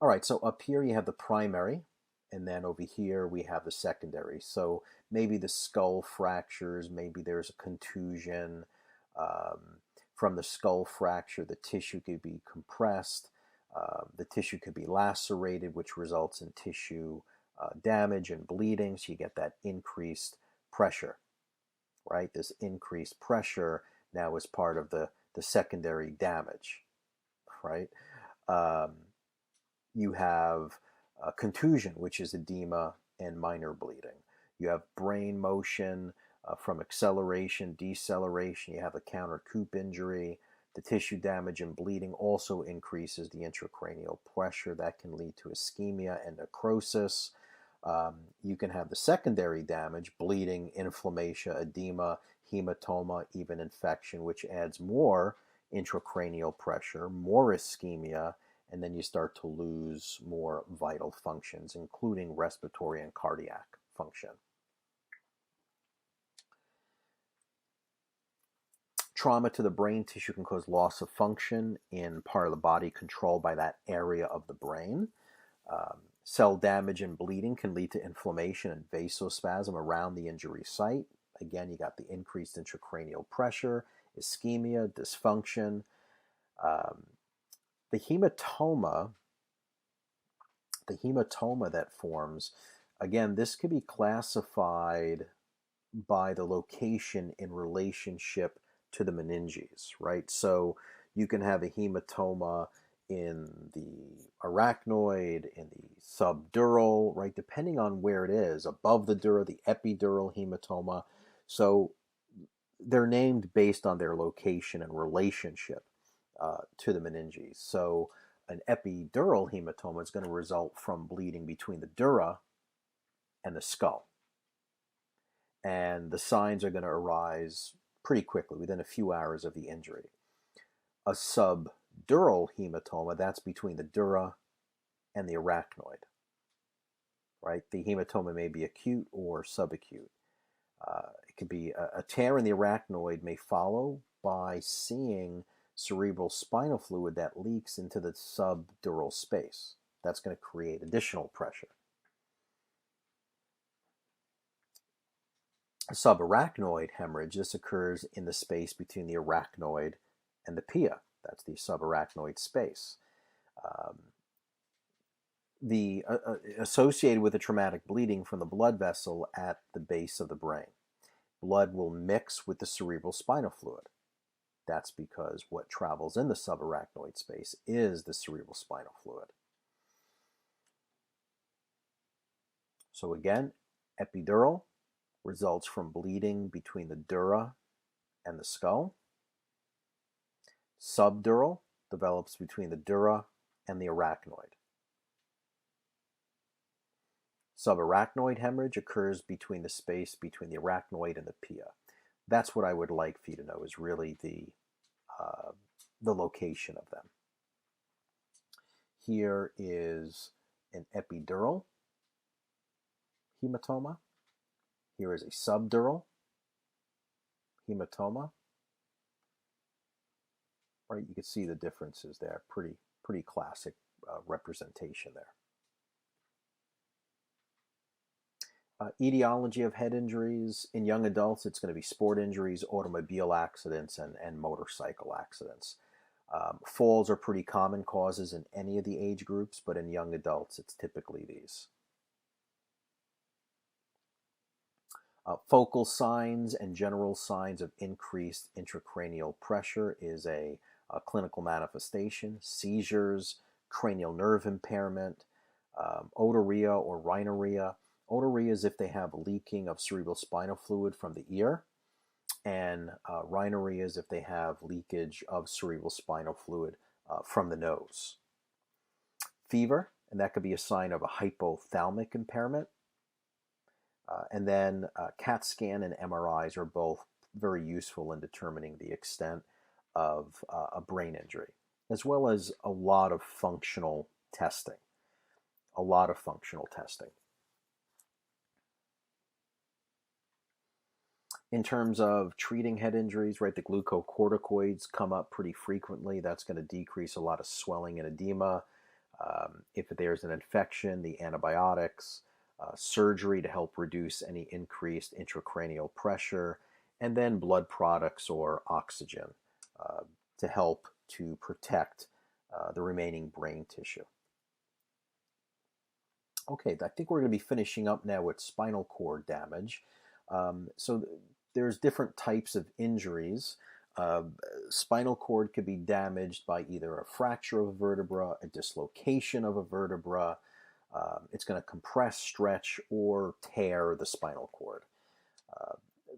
All right, so up here you have the primary, and then over here we have the secondary. So maybe the skull fractures, maybe there's a contusion. From the skull fracture, the tissue could be compressed. The tissue could be lacerated, which results in tissue damage and bleeding. So you get that increased pressure, right? This increased pressure now is part of the secondary damage, right? You have contusion, which is edema and minor bleeding. You have brain motion from acceleration, deceleration. You have a counter-coup injury. The tissue damage and bleeding also increases the intracranial pressure. That can lead to ischemia and necrosis. You can have the secondary damage, bleeding, inflammation, edema, hematoma, even infection, which adds more intracranial pressure, more ischemia, and then you start to lose more vital functions, including respiratory and cardiac function. Trauma to the brain tissue can cause loss of function in part of the body controlled by that area of the brain. Cell damage and bleeding can lead to inflammation and vasospasm around the injury site. Again, you got the increased intracranial pressure, ischemia, dysfunction. The hematoma that forms, again, this could be classified by the location in relationship to the meninges, right? So you can have a hematoma in the arachnoid, in the subdural, right? Depending on where it is, above the dura, the epidural hematoma. So they're named based on their location and relationship to the meninges. So an epidural hematoma is going to result from bleeding between the dura and the skull. And the signs are going to arise pretty quickly, within a few hours of the injury. A subdural hematoma, that's between the dura and the arachnoid, right? The hematoma may be acute or subacute. It could be a tear in the arachnoid may follow by seeing cerebral spinal fluid that leaks into the subdural space. That's going to create additional pressure. Subarachnoid hemorrhage, this occurs in the space between the arachnoid and the pia. That's the subarachnoid space. Associated with the traumatic bleeding from the blood vessel at the base of the brain. Blood will mix with the cerebral spinal fluid. That's because what travels in the subarachnoid space is the cerebral spinal fluid. So again, epidural results from bleeding between the dura and the skull. Subdural develops between the dura and the arachnoid. Subarachnoid hemorrhage occurs between the space between the arachnoid and the pia. That's what I would like for you to know, is really the location of them. Here is an epidural hematoma. Here is a subdural hematoma. Right, you can see the differences there. Pretty classic representation there. Etiology of head injuries. In young adults, it's going to be sport injuries, automobile accidents, and motorcycle accidents. Falls are pretty common causes in any of the age groups, but in young adults, it's typically these. Focal signs and general signs of increased intracranial pressure is a clinical manifestation. Seizures, cranial nerve impairment, otorrhea or rhinorrhea. Otorrhea is if they have leaking of cerebral spinal fluid from the ear. and rhinorrheas if they have leakage of cerebral spinal fluid from the nose. Fever, and that could be a sign of a hypothalamic impairment. And then CAT scan and MRIs are both very useful in determining the extent of a brain injury, as well as a lot of functional testing. A lot of functional testing. In terms of treating head injuries, right, the glucocorticoids come up pretty frequently. That's going to decrease a lot of swelling and edema. If there's an infection, the antibiotics, surgery to help reduce any increased intracranial pressure, and then blood products or oxygen to help to protect the remaining brain tissue. Okay, I think we're going to be finishing up now with spinal cord damage. So there's different types of injuries. Spinal cord could be damaged by either a fracture of a vertebra, a dislocation of a vertebra. It's going to compress, stretch, or tear the spinal cord.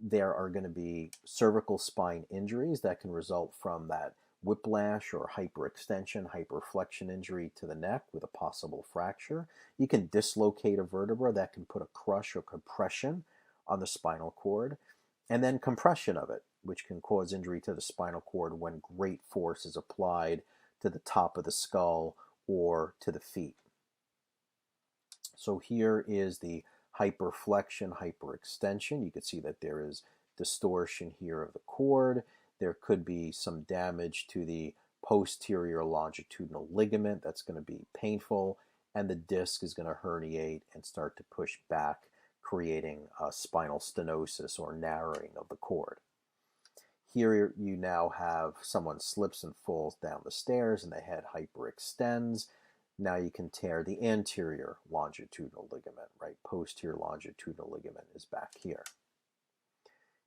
There are going to be cervical spine injuries that can result from that whiplash or hyperextension, hyperflexion injury to the neck with a possible fracture. You can dislocate a vertebra that can put a crush or compression on the spinal cord, and then compression of it, which can cause injury to the spinal cord when great force is applied to the top of the skull or to the feet. So here is the hyperflexion, hyperextension. You can see that there is distortion here of the cord. There could be some damage to the posterior longitudinal ligament. That's going to be painful, and the disc is going to herniate and start to push back, creating a spinal stenosis or narrowing of the cord. Here you now have someone slips and falls down the stairs and the head hyperextends. Now you can tear the anterior longitudinal ligament, right? Posterior longitudinal ligament is back here.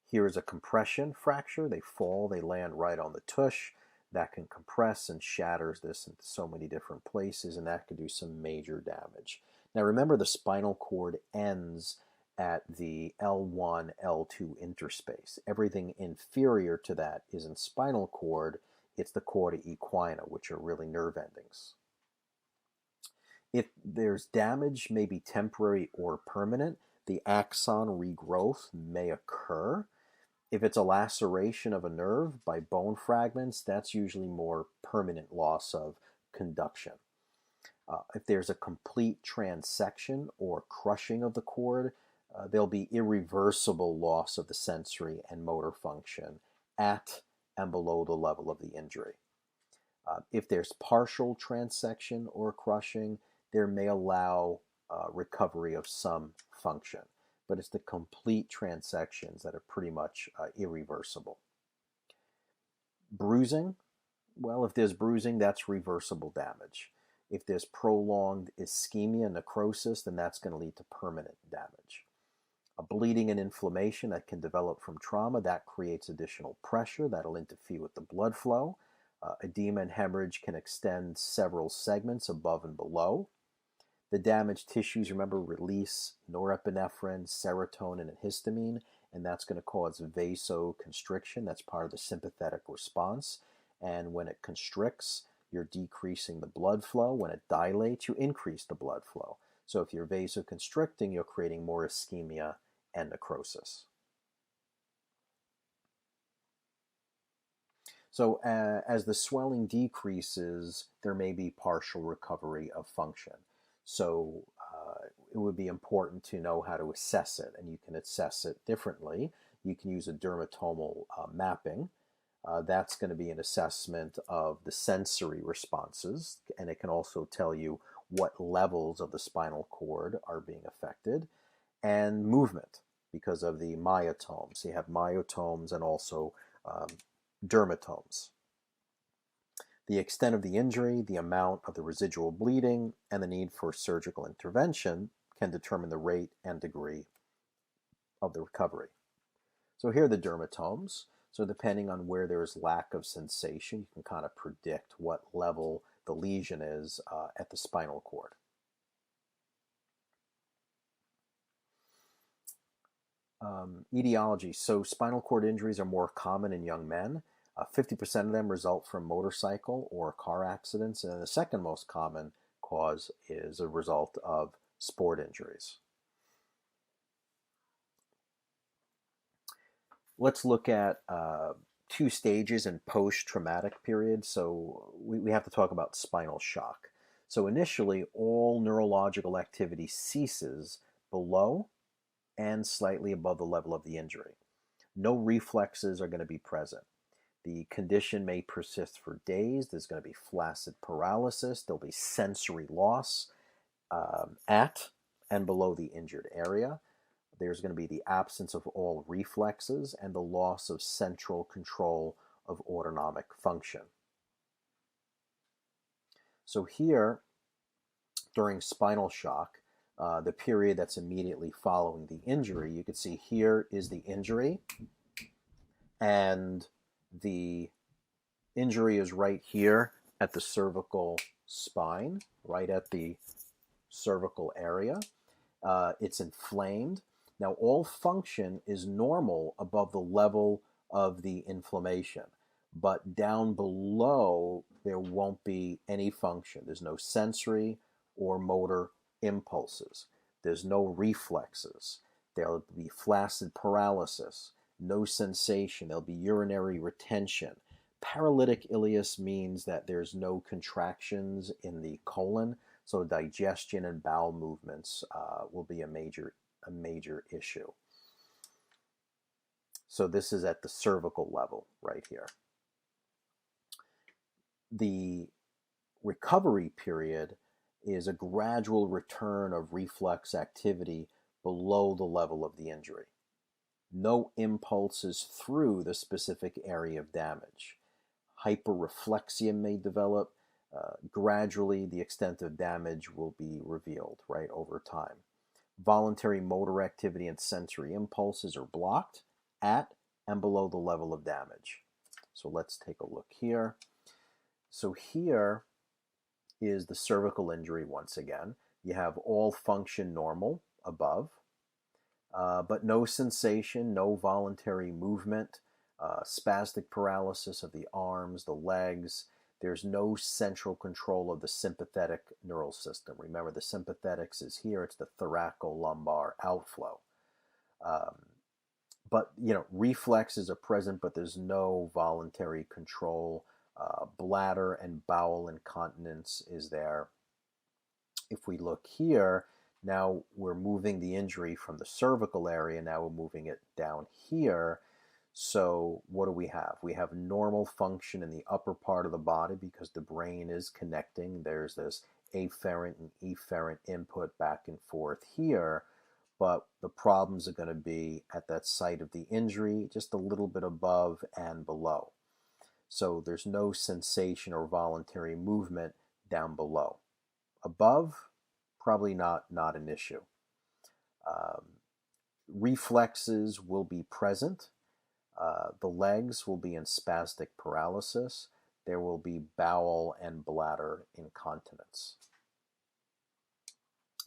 Here is a compression fracture. They fall, they land right on the tush. That can compress and shatters this into so many different places, and that could do some major damage. Now remember, the spinal cord ends at the L1, L2 interspace. Everything inferior to that is in spinal cord. It's the chorda equina, which are really nerve endings. If there's damage, maybe temporary or permanent, the axon regrowth may occur. If it's a laceration of a nerve by bone fragments, that's usually more permanent loss of conduction. If there's a complete transection or crushing of the cord, there'll be irreversible loss of the sensory and motor function at and below the level of the injury. If there's partial transection or crushing, there may allow recovery of some function, but it's the complete transections that are pretty much irreversible. Bruising, well, if there's bruising, that's reversible damage. If there's prolonged ischemia, necrosis, then that's going to lead to permanent damage. A bleeding and inflammation that can develop from trauma, that creates additional pressure that'll interfere with the blood flow. Edema and hemorrhage can extend several segments above and below. The damaged tissues, remember, release norepinephrine, serotonin, and histamine, and that's going to cause vasoconstriction. That's part of the sympathetic response. And when it constricts, you're decreasing the blood flow. When it dilates, you increase the blood flow. So if you're vasoconstricting, you're creating more ischemia and necrosis. So as the swelling decreases, there may be partial recovery of function. So it would be important to know how to assess it, and you can assess it differently. You can use a dermatomal mapping. That's going to be an assessment of the sensory responses, and it can also tell you what levels of the spinal cord are being affected, and movement because of the myotomes. So you have myotomes and also dermatomes. The extent of the injury, the amount of the residual bleeding, and the need for surgical intervention can determine the rate and degree of the recovery. So here are the dermatomes. So depending on where there is lack of sensation, you can kind of predict what level the lesion is at the spinal cord. Etiology. So spinal cord injuries are more common in young men. 50% of them result from motorcycle or car accidents, and the second most common cause is a result of sport injuries. Let's look at two stages in post-traumatic period. So we have to talk about spinal shock. So initially, all neurological activity ceases below and slightly above the level of the injury. No reflexes are going to be present. The condition may persist for days. There's going to be flaccid paralysis. There'll be sensory loss at and below the injured area. There's going to be the absence of all reflexes and the loss of central control of autonomic function. So here, during spinal shock, the period that's immediately following the injury, you can see here is the injury, and the injury is right here at the cervical spine, right at the cervical area. It's inflamed. Now, all function is normal above the level of the inflammation, but down below, there won't be any function. There's no sensory or motor impulses. There's no reflexes. There'll be flaccid paralysis, no sensation. There'll be urinary retention. Paralytic ileus means that there's no contractions in the colon, so digestion and bowel movements will be a major issue. So this is at the cervical level right here. The recovery period is a gradual return of reflex activity below the level of the injury. No impulses through the specific area of damage. Hyperreflexia may develop. Gradually, the extent of damage will be revealed, right, over time. Voluntary motor activity and sensory impulses are blocked at and below the level of damage. So let's take a look here. So here is the cervical injury once again. You have all function normal above, but no sensation, no voluntary movement, spastic paralysis of the arms, the legs. There's no central control of the sympathetic neural system. Remember, the sympathetics is here. It's the thoracolumbar outflow. But, reflexes are present, but there's no voluntary control. Bladder and bowel incontinence is there. If we look here, now we're moving the injury from the cervical area. Now we're moving it down here. So what do we have? We have normal function in the upper part of the body because the brain is connecting. There's this afferent and efferent input back and forth here. But the problems are going to be at that site of the injury, just a little bit above and below. So there's no sensation or voluntary movement down below. Above, probably not an issue. Reflexes will be present. The legs will be in spastic paralysis. There will be bowel and bladder incontinence.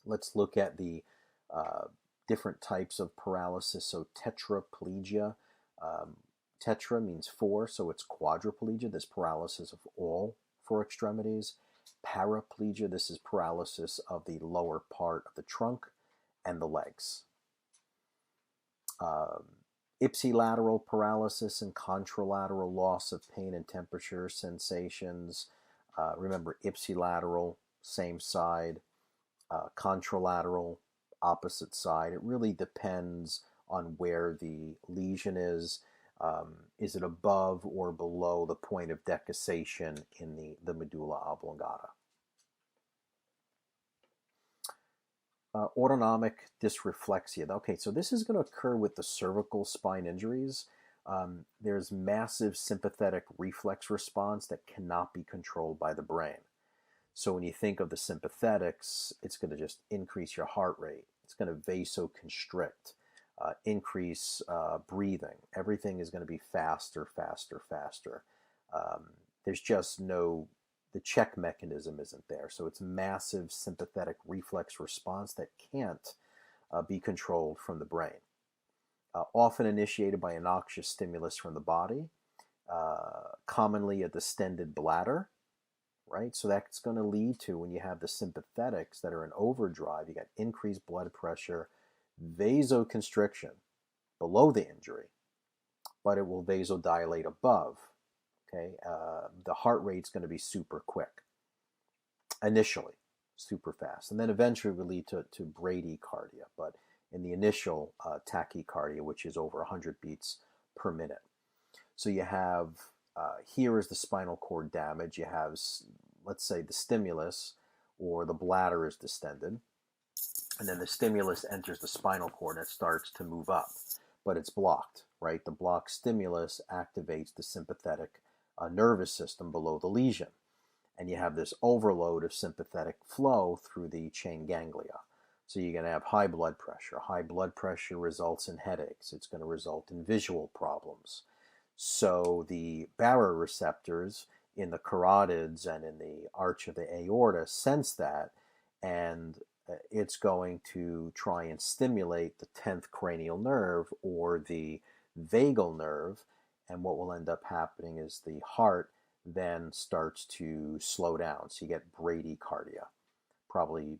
Let's look at the different types of paralysis. So tetraplegia. Tetra means four, so it's quadriplegia. This paralysis of all four extremities. Paraplegia, this is paralysis of the lower part of the trunk and the legs. Ipsilateral paralysis and contralateral loss of pain and temperature sensations. Remember, ipsilateral, same side. Contralateral, opposite side. It really depends on where the lesion is. Is it above or below the point of decussation in the medulla oblongata? Autonomic dysreflexia. Okay, so this is going to occur with the cervical spine injuries. There's massive sympathetic reflex response that cannot be controlled by the brain. So when you think of the sympathetics, it's going to just increase your heart rate. It's going to vasoconstrict, increase breathing. Everything is going to be faster, faster, faster. There's just the check mechanism isn't there. So it's massive sympathetic reflex response that can't be controlled from the brain. often initiated by a noxious stimulus from the body, commonly a distended bladder, right? So that's going to lead to, when you have the sympathetics that are in overdrive, you got increased blood pressure, vasoconstriction below the injury, but it will vasodilate above. Okay, the heart rate's going to be super quick initially, super fast, and then eventually will lead to bradycardia. But in the initial tachycardia, which is over 100 beats per minute. So you have here is the spinal cord damage. You have, let's say, the stimulus or the bladder is distended, and then the stimulus enters the spinal cord and it starts to move up, but it's blocked, right? The blocked stimulus activates the sympathetic nervous system below the lesion, and you have this overload of sympathetic flow through the chain ganglia. So you're going to have high blood pressure. High blood pressure results in headaches. It's going to result in visual problems. So the baroreceptors in the carotids and in the arch of the aorta sense that, and it's going to try and stimulate the 10th cranial nerve or the vagal nerve. And what will end up happening is the heart then starts to slow down. So you get bradycardia, probably,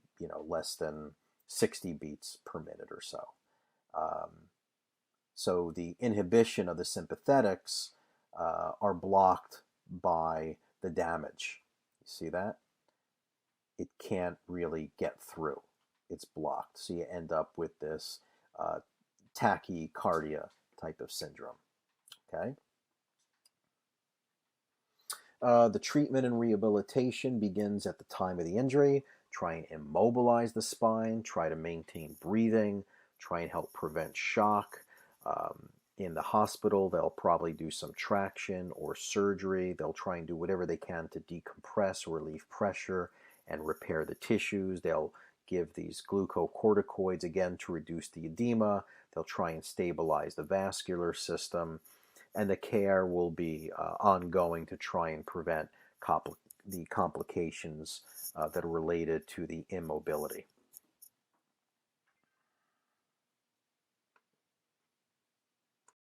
less than 60 beats per minute or so. So the inhibition of the sympathetics are blocked by the damage. You see that? It can't really get through. It's blocked. So you end up with this tachycardia type of syndrome. Okay. The treatment and rehabilitation begins at the time of the injury. Try and immobilize the spine. Try to maintain breathing. Try and help prevent shock. In the hospital, they'll probably do some traction or surgery. They'll try and do whatever they can to decompress or relieve pressure and repair the tissues. They'll give these glucocorticoids again to reduce the edema. They'll try and stabilize the vascular system. And the care will be ongoing to try and prevent the complications that are related to the immobility.